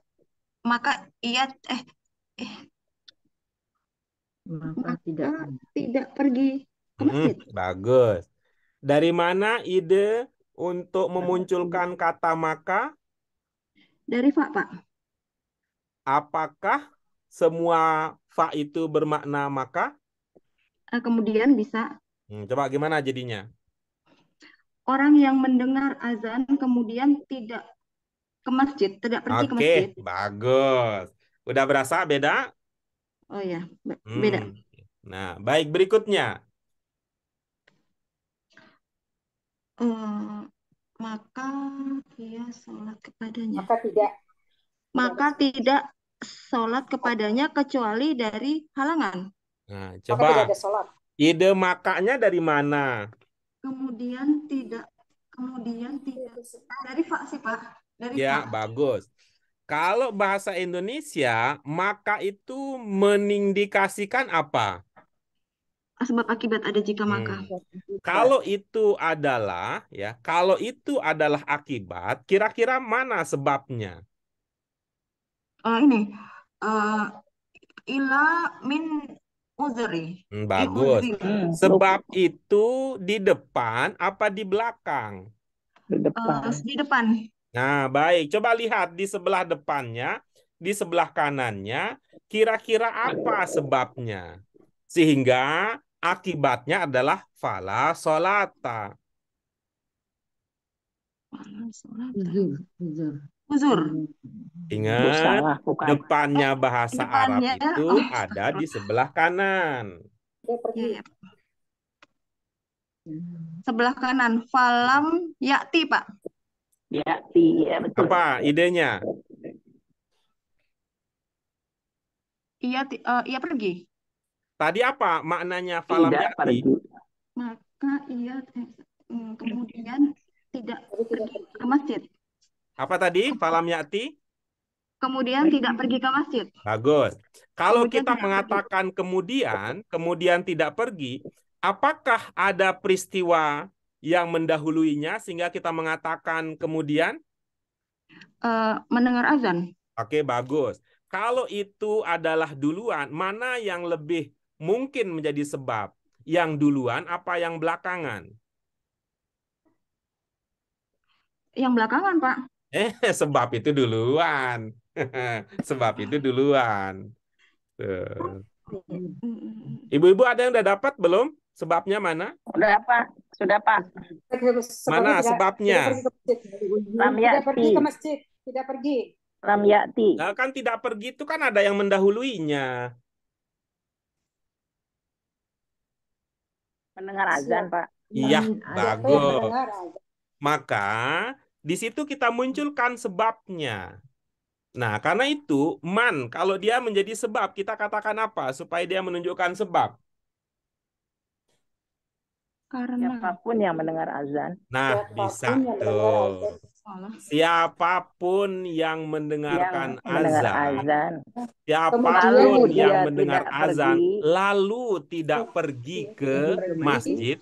pergi ke masjid. Bagus. Dari mana ide untuk memunculkan kata maka? Dari fa, Pak. Apakah semua fa itu bermakna maka? Kemudian bisa. Coba gimana jadinya? Orang yang mendengar azan kemudian tidak ke masjid, tidak pergi ke masjid. Oke, bagus. Udah berasa beda? Oh ya, beda. Nah, baik, berikutnya. Maka ia sholat kepadanya. Maka tidak sholat kepadanya kecuali dari halangan. Nah, Maka tidak coba ada sholat. ide makanya dari mana? Kemudian tidak dari Pak sih Pak, dari Ya, Pak. bagus. Kalau bahasa Indonesia, maka itu menindikasikan apa? Sebab akibat ada jika maka. Kalau itu adalah akibat, kira-kira mana sebabnya? Ini ila min uzri. Bagus. Hmm, Sebab itu di depan apa di belakang? di depan. Di depan. Nah, baik. Coba lihat di sebelah depannya, di sebelah kanannya, kira-kira apa sebabnya? Sehingga akibatnya adalah fala sholata. Uzur. Ingat, Salah, bukan. depannya bahasa Arab Depannya, itu ada di sebelah kanan. Dia pergi. Ya, ya. Sebelah kanan, falam yakti Pak. Ya, iya betul. Apa idenya? Ia pergi. Tadi apa maknanya falam Tidak ya'ti? pergi. Maka ia kemudian tidak pergi ke masjid. Apa tadi? Falam ya'ti? Kemudian tidak pergi ke masjid. Bagus. Kalau Kemudian kita tidak mengatakan kemudian tidak pergi, apakah ada peristiwa yang mendahuluinya sehingga kita mengatakan kemudian? Mendengar azan. Oke, bagus. Kalau itu adalah duluan, mana yang lebih mungkin menjadi sebab? Yang duluan apa yang belakangan? Yang belakangan Pak. Sebab itu duluan. Sebab itu duluan. Tuh. Ibu-ibu ada yang udah dapat belum? Sebabnya mana? Sudah Pak, sudah Pak. Mana Tidak sebabnya? pergi ke masjid. Lam Tidak pergi ya'ti. ke masjid. Tidak pergi. Lam ya'ti. Nah, kan tidak pergi itu kan ada yang mendahuluinya. Mendengar azan Pak. Iya, Siapa yang bagus. mendengar? Maka di situ kita munculkan sebabnya. Nah, karena itu kalau dia menjadi sebab, kita katakan apa supaya dia menunjukkan sebab? Karena Siapapun yang mendengar azan. Nah, Siapapun bisa yang mendengar tuh. azan. Siapapun yang Yang mendengarkan mendengar azan, azan. siapapun Lalu yang dia mendengar tidak azan, pergi. lalu tidak pergi ke masjid,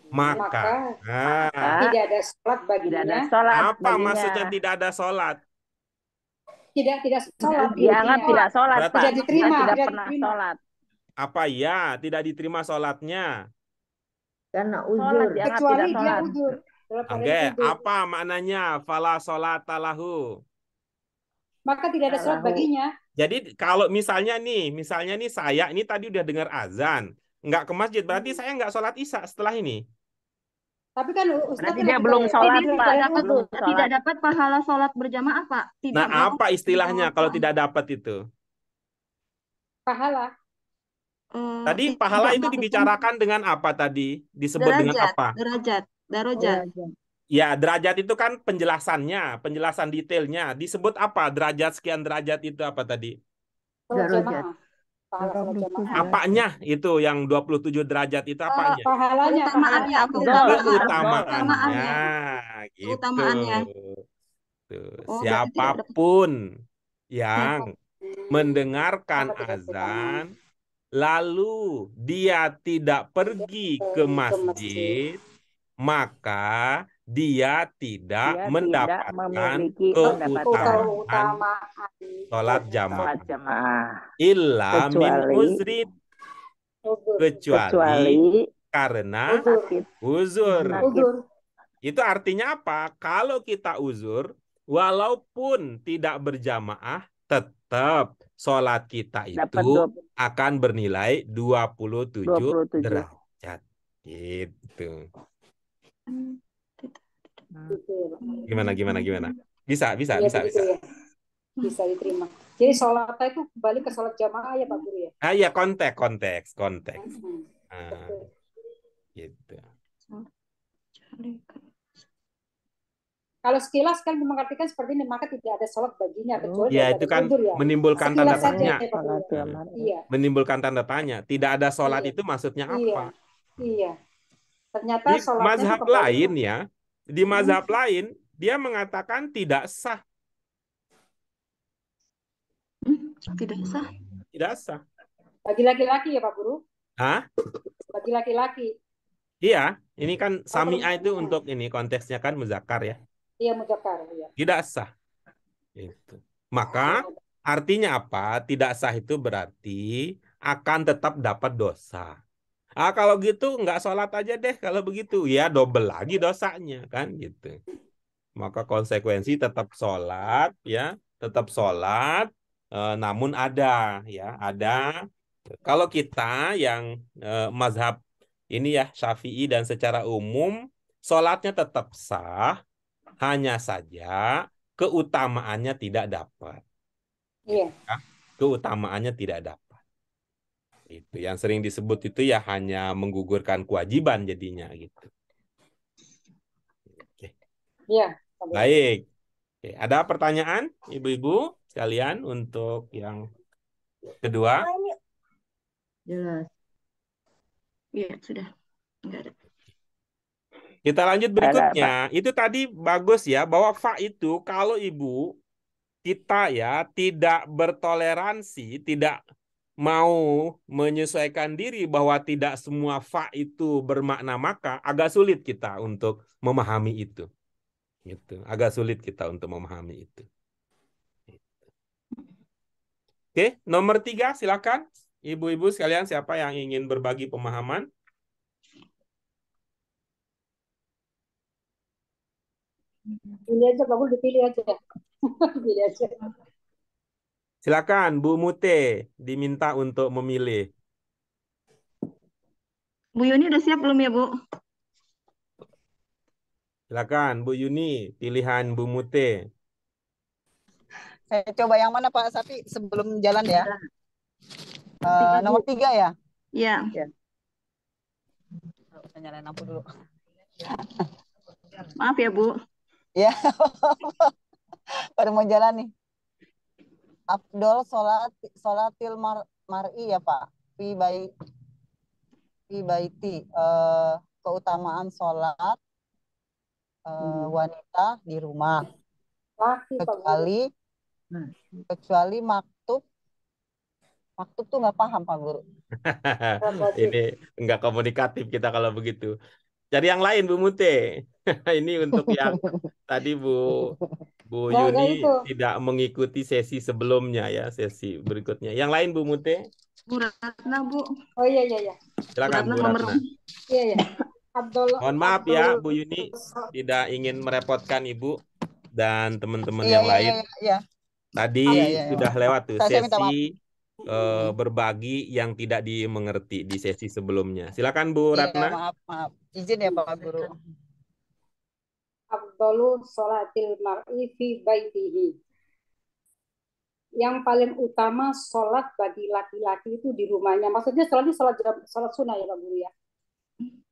maka Tidak ada sholat Tidak ada baginya. sholat apa baginya. maksudnya tidak ada sholat? Tidak sholat. Dianggap baginya. tidak sholat Berarti Pak. Tidak diterima, Dia tidak tidak pernah diterima. sholat. Apa ya tidak diterima sholatnya? Karena Sholat uzur. dianggap Kecuali tidak dia sholat. udur. Dalam keadaan Oke, udur. apa maknanya fala sholata lahu? Maka tidak ada sholat Lahu. baginya. Jadi kalau misalnya nih saya ini tadi udah dengar azan, nggak ke masjid, berarti saya nggak sholat isya setelah ini. Tapi kan Ustaz Berarti kan dia lagi belum tanya, sholat, dia Pak. dalam Belum udur. sholat. tidak dapat pahala sholat berjamaah Pak. Tidak Nah, mau. apa istilahnya kalau tidak dapat itu? Pahala. Tadi Tidak pahala itu melakukan dibicarakan dengan apa tadi? Disebut dengan apa? darajat. Ya, derajat itu kan penjelasan detailnya. Disebut apa? Derajat sekian derajat itu apa tadi? Sholat Darajat. jamaah. Pahala sholat jamaah. Apanya itu yang 27 derajat itu apanya? Pahalanya. Keutamaannya, Keutamaannya. Gitu. Keutamaannya. Tuh. Oh, berarti tidak dapat. Siapapun yang mendengarkan Apa tidak azan lalu dia tidak pergi ke masjid, maka dia tidak Dia tidak mendapatkan memiliki Keutamaan. sholat sholat jamaah. jamaah. Illa min Kecuali- uzrin, Udur. kecuali karena sakit. uzur. Udur. Itu artinya apa? Kalau kita uzur, walaupun tidak berjamaah, tetap sholat kita Dapat itu akan bernilai 27 27. derajat. Gitu. Betul. Gimana? Bisa. Iya, begitu ya. Bisa diterima. Jadi sholat itu kembali ke sholat jamaah ya Pak Guru ya. Iya, konteks. Ah, gitu. Kalau sekilas kan mengartikan seperti ini, maka tidak ada sholat baginya kecuali Ya, daripada itu kan tidur ya. menimbulkan tanda Sekilas saja tanya. ya Pak Guru ya. Iya, Menimbulkan tanda tanya. Tidak ada sholat Iya. itu maksudnya iya, apa? iya. Ternyata Di sholatnya itu mazhab kembali. lain ya, di mazhab lain dia mengatakan tidak sah. Tidak sah. Tidak sah. Bagi laki-laki ya Pak Guru? Hah? Bagi laki-laki. Iya, ini kan sami'ah itu perempuan. untuk ini konteksnya kan muzakkar ya. Iya, muzakkar. Iya. Tidak sah. Itu. Maka artinya apa? Tidak sah itu berarti akan tetap dapat dosa. Ah, kalau gitu nggak sholat aja deh kalau begitu. Ya double lagi dosanya kan gitu. Maka konsekuensi tetap sholat ya, tetap sholat. Namun ada ya, ada. Kalau kita yang mazhab ini ya Syafi'i dan secara umum sholatnya tetap sah, hanya saja keutamaannya tidak dapat. Iya. Ya, keutamaannya tidak dapat. Itu yang sering disebut itu ya hanya menggugurkan kewajiban jadinya gitu. Oke. Iya. Pak Guru. Baik. Oke, ada pertanyaan ibu-ibu sekalian untuk yang kedua? Jelas. Iya, sudah. Enggak ada. Kita lanjut berikutnya. Itu tadi bagus ya bahwa fa itu kalau ibu kita ya tidak bertoleransi, tidak mau menyesuaikan diri bahwa tidak semua fa itu bermakna maka, agak sulit kita untuk memahami itu. Gitu. Agak sulit kita untuk memahami itu. Oke, nomor 3 silakan. Ibu-ibu sekalian siapa yang ingin berbagi pemahaman? Pilih aja Pak Guru, dipilih aja. Pilih aja. Silakan Bu Mute diminta untuk memilih. Bu Yuni udah siap belum ya, Bu? Silakan Bu Yuni, pilihan Bu Mute. Saya coba yang mana Pak Sapi sebelum jalan ya. Nomor 3 ya. Iya. Saya nyalain lampu dulu. Maaf ya, Bu. Ya, baru mau jalan nih. Afdol sholatil mar'i ya Pak. Fi baiti. Keutamaan sholat wanita di rumah. Laki Pak Guru. Kecuali maktub tuh nggak paham Pak Guru. Ini enggak komunikatif kita kalau begitu. Cari yang lain Bu Mute. Ini untuk yang tadi Bu Nggak Yuni itu. tidak mengikuti sesi sebelumnya ya, sesi berikutnya. Yang lain Bu Mute. Bu Ratna, Bu. Oh iya, iya, iya. Silakan Bu nomor Ratna. Iya, iya. Mohon maaf ya Bu Yuni, tidak ingin merepotkan Ibu dan teman-teman Iya, yang lain. Iya. Tadi Iya. sudah lewat tuh Saya minta maaf. sesi berbagi yang tidak dimengerti di sesi sebelumnya. Silakan Bu Ratna. Maaf. Izin ya Pak Guru. Afdolu sholatil mar'i fi baitihi. Yang paling utama sholat bagi laki-laki itu di rumahnya. Maksudnya sholat itu sholat sunnah ya Pak Guru ya.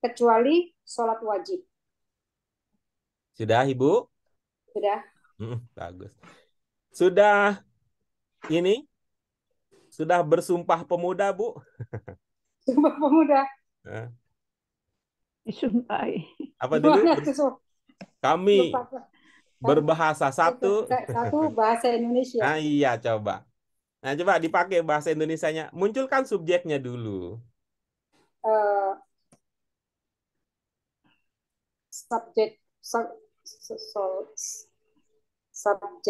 Kecuali sholat wajib. Sudah Ibu? Sudah. Bagus. Sudah ini? Sudah bersumpah pemuda Bu? Sumpah pemuda. Disumpahi. Apa dulu? Gimana tuh? Kami Lupa. berbahasa satu. Satu bahasa Indonesia. Nah iya coba. Nah coba dipakai bahasa Indonesianya. Munculkan subjeknya dulu. Subjeknya.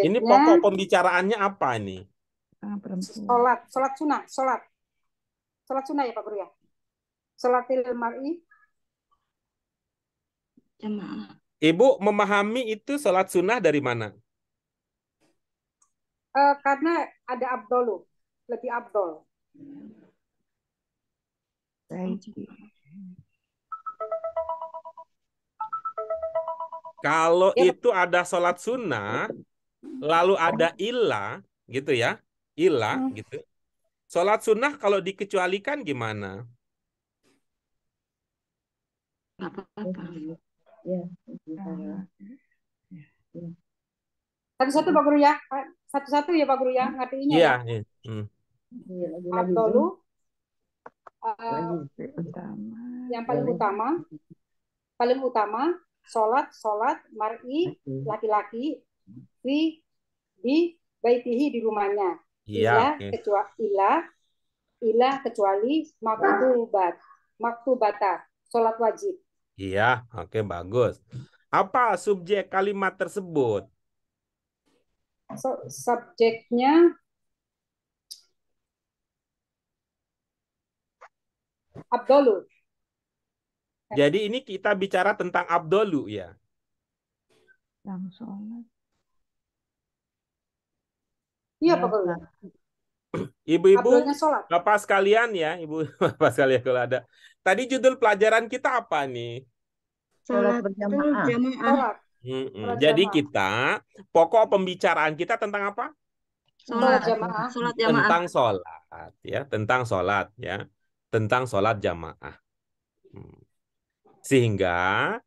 Ini pokok pembicaraannya apa nih? Sholat sunnah. Sholat sunnah ya Pak Guru ya. Sholatil mar'i. Jamaah. Ibu memahami itu sholat sunnah dari mana? Karena ada abdolu, lebih abdol. Kalau itu ada sholat sunnah, lalu ada ilah, gitu ya, ilah, gitu. Sholat sunnah kalau dikecualikan gimana? Nggak apa-apa. Satu-satu Pak Guru ya. Satu-satu ya Pak Guru ya, ngertiinnya Iya, ya. iya. Lagi Abdolu, Utama. yang paling utama, sholat mar'i, laki-laki, di baitihi, di rumahnya. Iya, oke. Kecuali maktubata, sholat wajib. Iya, oke, bagus. Apa subjek kalimat tersebut? Subjeknya Abdolu. Jadi ini kita bicara tentang abdolu ya. Yang sholat. Iya Pak Guru. Ibu-ibu, Abdulnya sholat. Bapak sekalian ya, Ibu, Bapak sekalian kalau ada. Tadi judul pelajaran kita apa nih? Sholat Sholat berjamaah. jamaah. Sholat. Sholat Jadi jamaah. kita, pokok pembicaraan kita tentang apa? Sholat jamaah. Sholat jamaah. Tentang sholat ya, tentang sholat ya, tentang sholat jamaah. Sehingga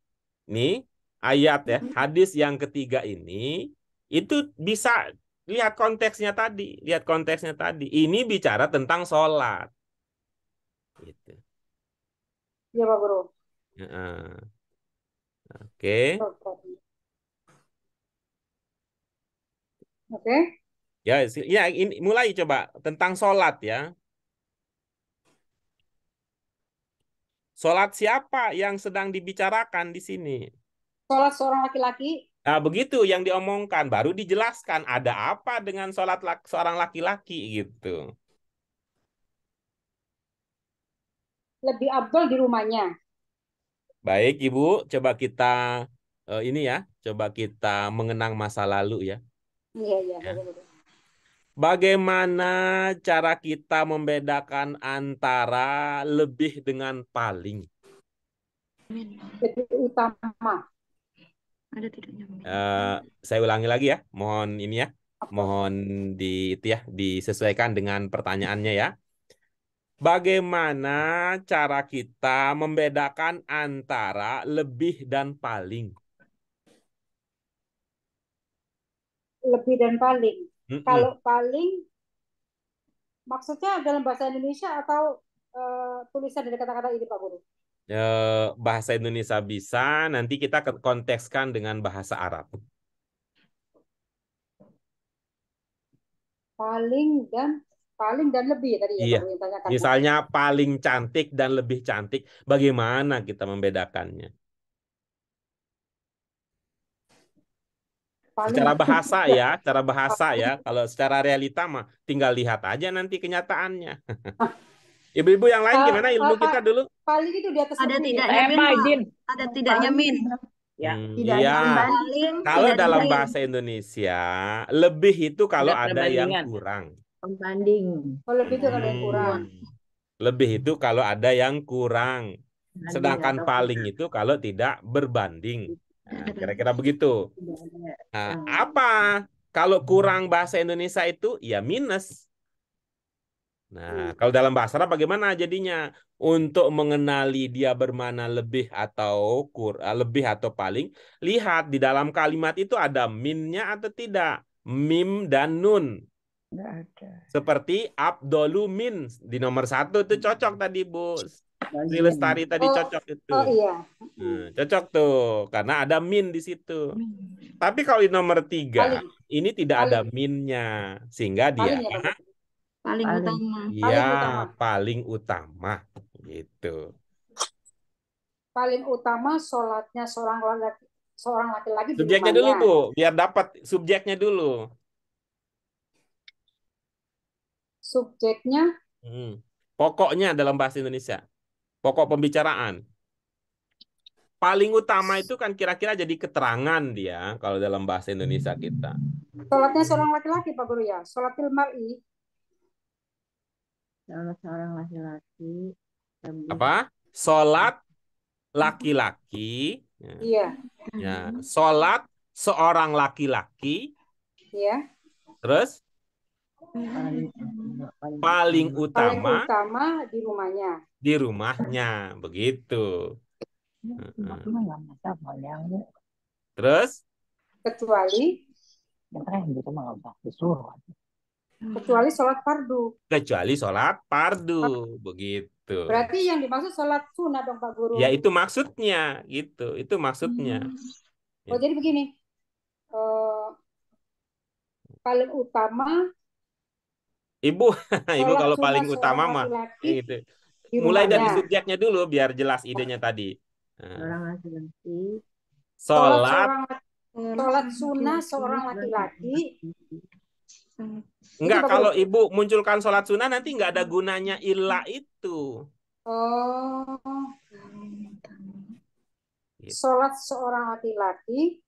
nih ayat ya, hadis yang ketiga ini itu bisa lihat konteksnya tadi, Ini bicara tentang sholat. Gitu. Iya Pak Guru. Oke. Oke. Ya, ini mulai coba tentang sholat ya. Sholat siapa yang sedang dibicarakan di sini? Sholat seorang laki-laki. Nah, begitu yang diomongkan, baru dijelaskan ada apa dengan sholat seorang laki-laki gitu. Lebih afdal di rumahnya. Baik, Ibu, coba kita coba kita mengenang masa lalu ya. Iya. Ya. Bagaimana cara kita membedakan antara lebih dengan paling? Lebih utama. Ada tidaknya? Saya ulangi lagi ya, mohon ini ya, mohon disesuaikan dengan pertanyaannya ya. Bagaimana cara kita membedakan antara lebih dan paling? Lebih dan paling. Kalau paling, maksudnya dalam bahasa Indonesia atau tulisan dari kata-kata ini Pak Guru? Bahasa Indonesia bisa, nanti kita kontekskan dengan bahasa Arab. Paling dan lebih tadi ya Iya. Pak Guru yang tanyakan. Misalnya paling cantik dan lebih cantik, bagaimana kita membedakannya? Secara bahasa ya. Kalau secara realita mah tinggal lihat aja nanti kenyataannya. Ibu-ibu yang lain gimana ilmu kita dulu? Paling itu di atas Ada lebih. tidaknya min, Pak. Ada tidaknya min. Ya. Iya. Kalau dalam bahasa Indonesia, lebih itu kalau ada yang kurang. Pembanding. Lebih itu kalau yang kurang. Lebih itu kalau ada yang kurang. Sedangkan paling itu kalau tidak berbanding. Nah, kira-kira begitu. Nah, apa kalau kurang bahasa Indonesia itu? Ya minus. Nah, kalau dalam bahasa Arab bagaimana jadinya? Untuk mengenali dia bermana lebih atau paling, lihat di dalam kalimat itu ada minnya atau tidak. Mim dan nun. Nggak ada. Seperti Abdolu min di nomor 1 itu cocok tadi Bu. Sri Lestari tadi cocok itu. Oh iya. Cocok tuh karena ada min di situ. Tapi kalau di nomor 3 ini tidak ada minnya sehingga dia Paling utama. Ya, paling utama gitu. Paling utama sholatnya seorang laki-laki di Subjeknya rumahnya. dulu Bu, biar dapat subjeknya dulu. Subjeknya pokoknya dalam bahasa Indonesia. Pokok pembicaraan. Paling utama itu kan kira-kira jadi keterangan dia kalau dalam bahasa Indonesia kita. Sholatnya seorang laki-laki Pak Guru ya. Sholatil mar'i. Sholat seorang laki-laki. Apa? Sholat laki-laki. Iya. Ya, sholat seorang laki-laki. Iya. Terus? Paling utama di rumahnya. Di rumahnya, begitu. Terus kecuali gitu mah nggak usah disuruh. kecuali sholat fardu. Kecuali sholat fardu, begitu. Berarti yang dimaksud sholat sunnah dong Pak Guru. Ya itu maksudnya, gitu. Itu maksudnya. Oh jadi begini, paling utama Ibu, Ibu sholat kalau sunnah paling utama seorang mah laki-laki gitu. di Mulai dari rumahnya. subjeknya dulu biar jelas idenya tadi. Nah, Orang laki-laki. sholat Sholat sunnah seorang laki-laki. enggak, Pak kalau Guru. Ibu munculkan sholat sunnah nanti enggak ada gunanya illa itu. Oh, Gitu. sholat seorang laki-laki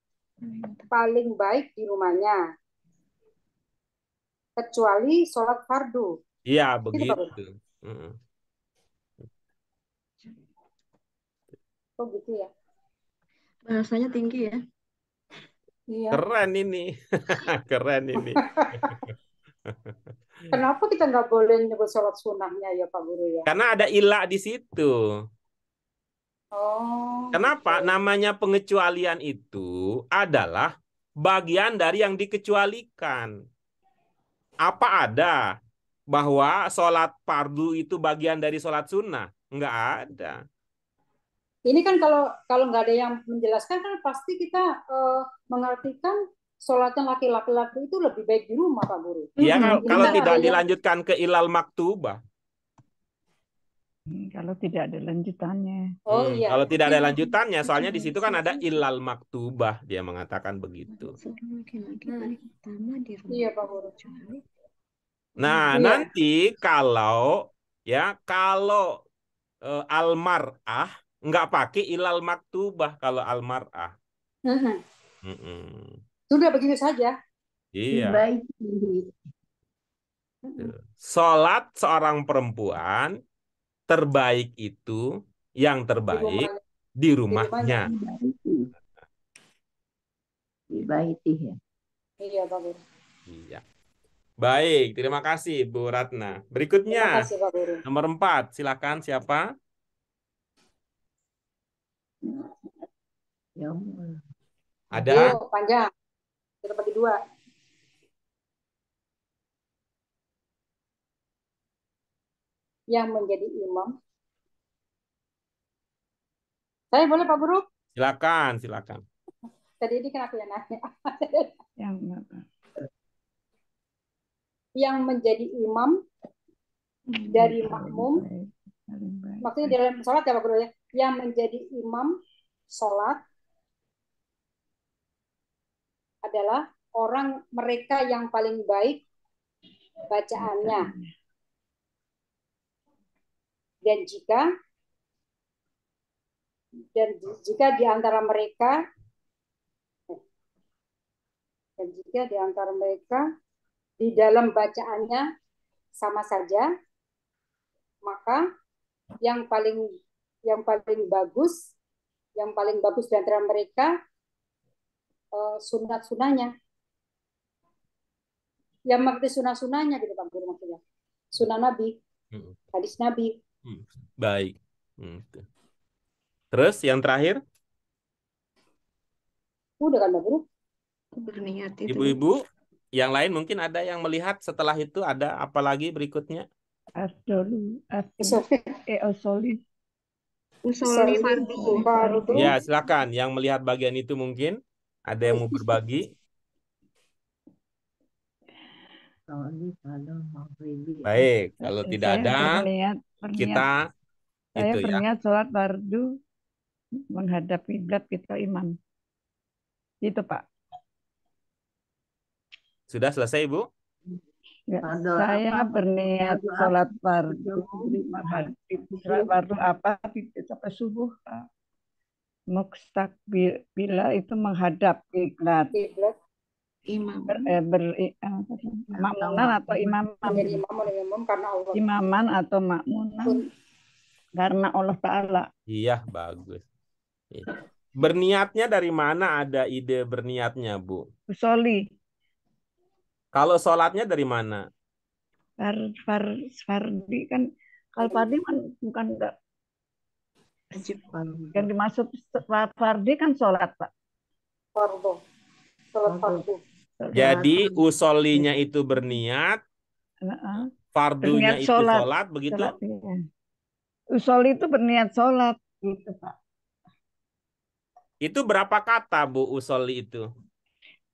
paling baik di rumahnya, kecuali sholat fardu. Iya, Gitu, Pak Guru. begitu. Heeh. Oh gitu ya. Bahasanya tinggi ya. Iya. Keren ini. Keren ini. Kenapa kita nggak boleh nyebut sholat sunnahnya ya Pak Guru ya? Karena ada illa di situ. Oh, Kenapa? gitu. Namanya pengecualian itu adalah bagian dari yang dikecualikan. Apa ada bahwa sholat fardu itu bagian dari sholat sunnah? Enggak ada. Ini kan kalau nggak ada yang menjelaskan kan pasti kita mengartikan sholatnya laki-laki itu lebih baik di rumah Pak Guru. Ya, Ini kalau kan tidak ada yang dilanjutkan ke ilal maktubah. Kalau tidak ada lanjutannya. oh iya. Kalau tidak ada lanjutannya, soalnya di situ kan ada ilal maktubah, dia mengatakan begitu. Iya Pak Guru. Nah, Iya. nanti kalau almar'ah nggak pakai ilal maktubah kalau almar'ah. Sudah begitu saja. Iya. Dibaiki. Sholat seorang perempuan terbaik itu yang terbaik di rumahnya. Dibaiki ya. Iya Pak Guru. Iya. Baik, terima kasih Bu Ratna. Terima Berikutnya kasih Pak Guru. nomor 4, silakan siapa? Ya Allah. Ada? Yuk, panjang. Kita bagi 2. Yang menjadi imam. Saya boleh Pak Guru? Silakan. Tadi ini kan aku yang nanya. Yang menjadi imam dari makmum. Maksudnya dalam sholat ya Pak Guru ya. Yang menjadi imam sholat adalah mereka yang paling baik bacaannya. Dan jika di antara mereka di dalam bacaannya sama saja, maka yang paling bagus di antara mereka sunat-sunahnya. Yang mengerti sunah-sunahnya gitu Pak Guru maksudnya. Sunah Nabi, hadis Nabi. Baik. Terus yang terakhir? Udah kan Pak Guru? Berniat itu. Ibu-ibu, yang lain mungkin ada yang melihat setelah itu ada apa lagi berikutnya? Usoli fardu. Ya, silakan. Yang melihat bagian itu mungkin ada yang mau berbagi. Baik, kalau tidak ada, kita Saya itu ya. berniat sholat fardu menghadap kiblat kita imam. Itu Pak. Sudah selesai, Bu? Ya, saya berniat sholat fardu apa sampai subuh. Mustakbila itu menghadap kiblat. Imam. Makmunan atau imaman? Imaman atau makmunan karena Allah Ta'ala. Iya, bagus. Berniatnya dari mana ada ide berniatnya, Bu? Usoli. Kalau sholatnya dari mana? Fardi kan, kalau fardi kan bukan enggak. Yang dimaksud fardi kan sholat Pak. Fardu. sholat Fardu. fardu. Jadi usolinya itu berniat, fardunya Berniat itu sholat. sholat, begitu? Sholat, iya. Usoli itu berniat sholat. Gitu, Pak. Itu berapa kata, Bu, usoli itu?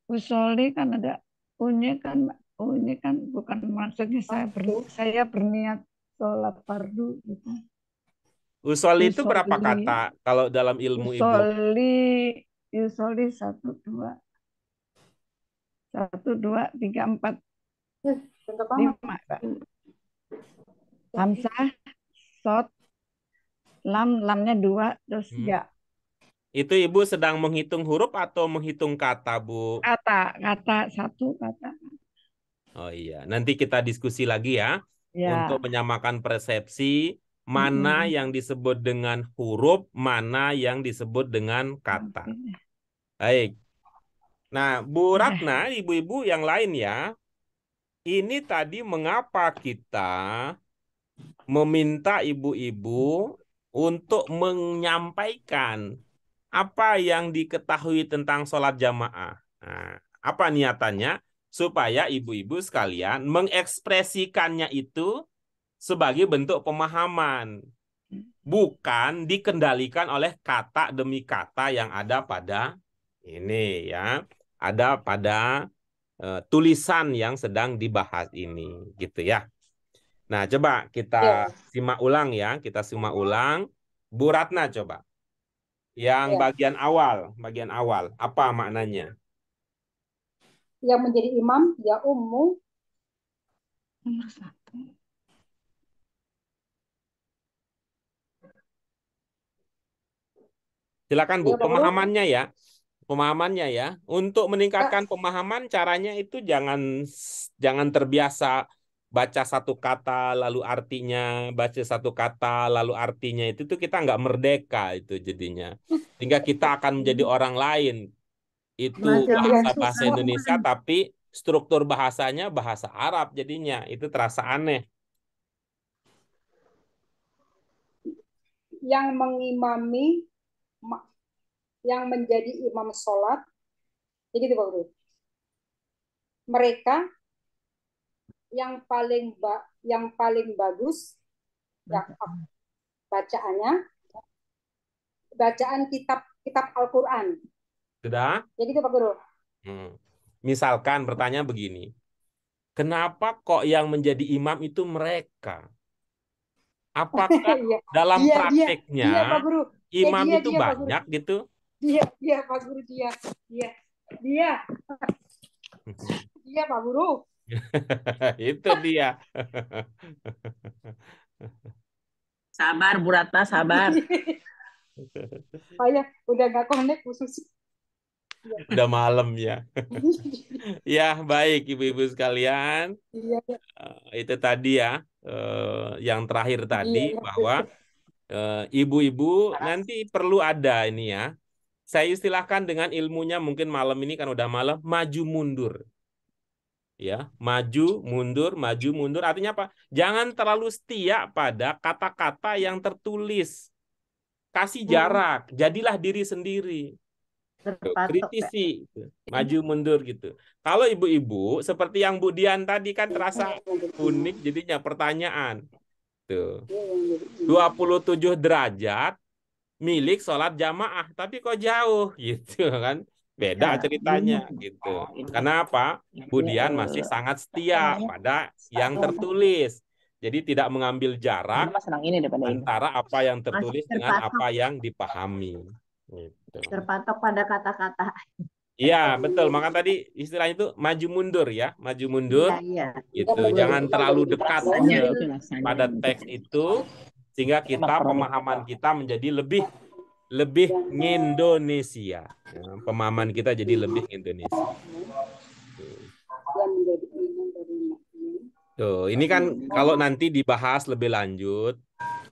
Usoli kan ada U-nya kan bukan maksudnya saya berniat sholat fardu gitu. Usoli itu berapa Usoli. kata kalau dalam ilmu Ibu? Usoli 1, 2, 3, 4, Bentuk banget. 5, Pak. Hamzah, shot, lamnya 2, terus ya. Itu Ibu sedang menghitung huruf atau menghitung kata, Bu? Kata 1 kata. Oh iya, nanti kita diskusi lagi ya. Ya. Untuk menyamakan persepsi mana yang disebut dengan huruf, mana yang disebut dengan kata. Baik. Nah, Bu Ratna, ibu-ibu yang lain ya, ini tadi mengapa kita meminta ibu-ibu untuk menyampaikan apa yang diketahui tentang sholat jamaah. Nah, apa niatannya? Supaya ibu-ibu sekalian mengekspresikannya itu sebagai bentuk pemahaman. Bukan dikendalikan oleh kata demi kata yang ada pada ini ya. Ada pada tulisan yang sedang dibahas ini gitu ya. Nah, coba kita simak ulang ya, kita simak ulang. Bu Ratna coba. Yang bagian awal, apa maknanya? Yang menjadi imam ya ummu. Nomor 1. Silakan Bu, pemahamannya ya. Pemahamannya ya. Untuk meningkatkan pemahaman caranya itu jangan terbiasa baca satu kata lalu artinya, baca satu kata lalu artinya, itu tuh kita nggak merdeka itu jadinya. Sehingga kita akan menjadi orang lain. Itu bahasa Indonesia tapi struktur bahasanya bahasa Arab jadinya. Itu terasa aneh. Yang mengimami, yang menjadi imam sholat, jadi itu Pak Guru. Mereka yang paling bagus ya, bacaan kitab Al-Quran. Sudah? Jadi itu Pak Guru. Misalkan pertanyaan begini, kenapa kok yang menjadi imam itu mereka? Apakah dalam prakteknya Pak Guru. imam itu banyak Pak gitu? Iya Pak Guru, Iya Pak Guru. Itu dia. Sabar Bu Ratna, sabar. Saya udah nggak connect khusus. Udah malam ya. Ya, baik Ibu-ibu sekalian. Itu tadi ya, yang terakhir tadi bahwa ibu-ibu nanti perlu ada ini ya. Saya istilahkan dengan ilmunya mungkin malam ini kan udah malam, maju mundur. Ya, maju mundur artinya apa? Jangan terlalu setia pada kata-kata yang tertulis. Kasih jarak, jadilah diri sendiri. Kritisi, maju mundur gitu. Kalau ibu-ibu seperti yang Bu Dian tadi kan terasa unik jadinya pertanyaan. Tuh. 27 derajat milik sholat jamaah, tapi kok jauh gitu kan? Beda ceritanya gitu. Kenapa? Bu Dian masih sangat setia pada yang tertulis. Jadi tidak mengambil jarak antara apa yang tertulis dengan apa yang dipahami. Gitu. Terpatok pada kata-kata. Iya, betul. Maka tadi istilahnya itu maju mundur ya, maju mundur. Iya. Gitu. Jangan terlalu dekat pada teks itu sehingga pemahaman kita menjadi lebih Indonesia. Ya, pemahaman kita jadi lebih Indonesia. Tuh, ini kan kalau nanti dibahas lebih lanjut,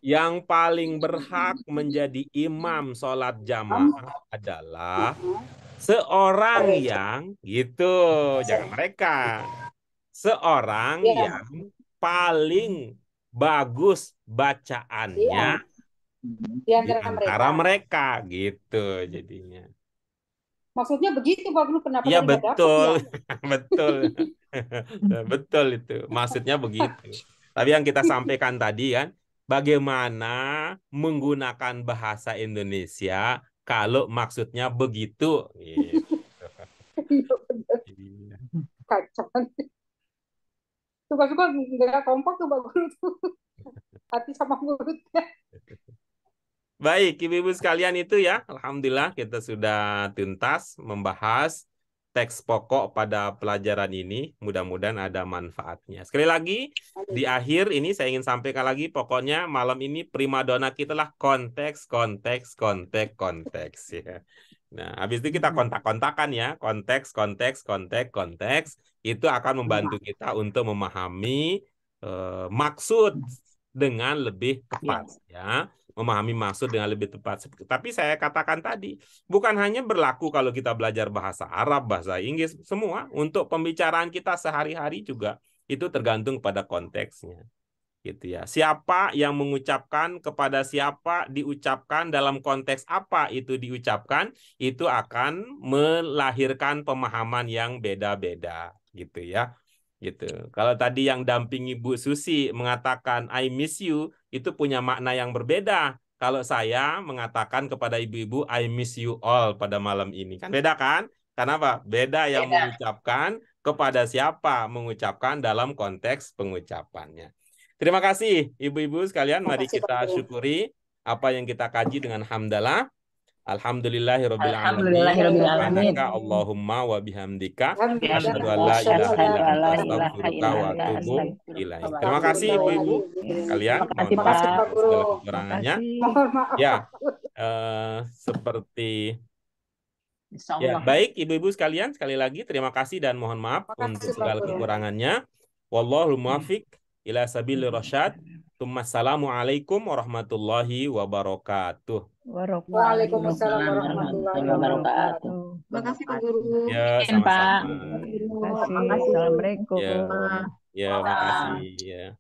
yang paling berhak menjadi imam sholat jamaah adalah seorang yang gitu, jangan mereka. Seorang yang paling bagus bacaannya di antara mereka gitu jadinya. Maksudnya begitu Pak Guru, kenapa Iya tadi nggak dapat betul, ya? betul, betul itu. Maksudnya begitu. Tapi yang kita sampaikan tadi kan, bagaimana menggunakan bahasa Indonesia kalau maksudnya begitu. Gitu. Iya benar, Iya. kacau. Suka-suka nggak kompak tuh Pak Guru tuh. Hati sama mulutnya. Baik, Ibu-Ibu sekalian itu ya, Alhamdulillah kita sudah tuntas membahas teks pokok pada pelajaran ini. Mudah-mudahan ada manfaatnya. Sekali lagi, di akhir ini saya ingin sampaikan lagi, pokoknya malam ini primadona kita lah konteks, konteks, konteks, konteks. Ya. Nah, habis itu kita kontak-kontakan ya, konteks, konteks, konteks, konteks. Itu akan membantu kita untuk memahami maksud dengan lebih tepat ya. Memahami maksud dengan lebih tepat. Tapi saya katakan tadi, bukan hanya berlaku kalau kita belajar bahasa Arab, bahasa Inggris, semua untuk pembicaraan kita sehari-hari juga itu tergantung pada konteksnya. Gitu ya. Siapa yang mengucapkan, kepada siapa diucapkan, dalam konteks apa itu diucapkan, itu akan melahirkan pemahaman yang beda-beda gitu ya. Gitu. Kalau tadi yang dampingi Bu Susi mengatakan I miss you, itu punya makna yang berbeda. Kalau saya mengatakan kepada ibu-ibu I miss you all pada malam ini. Kan beda kan? Kenapa? Beda yang mengucapkan, kepada siapa mengucapkan, dalam konteks pengucapannya. Terima kasih ibu-ibu sekalian. Mari kita syukuri apa yang kita kaji dengan hamdalah. Alhamdulillahirabbil alamin. Subhanaka Allahumma wa bihamdika asyhadu an la ilaha illa anta astaghfiruka wa atubu ilaik. Terima kasih ibu-ibu sekalian. Mohon maaf Pak atas Guru. segala kekurangannya. Mohon maaf. Ya, seperti ya, baik ibu-ibu sekalian, sekali lagi terima kasih dan mohon maaf Terima untuk kasih Pak segala Guru. kekurangannya. Wallahul muwaffiq ila sabilir rasyad. Assalamualaikum warahmatullahi wabarakatuh. Waalaikumsalam warahmatullahi wabarakatuh. Terima kasih Pak Guru. Ya, Mungkin, Pak. sama-sama. Terima kasih. Assalamualaikum. Ya, ya, makasih. Ya.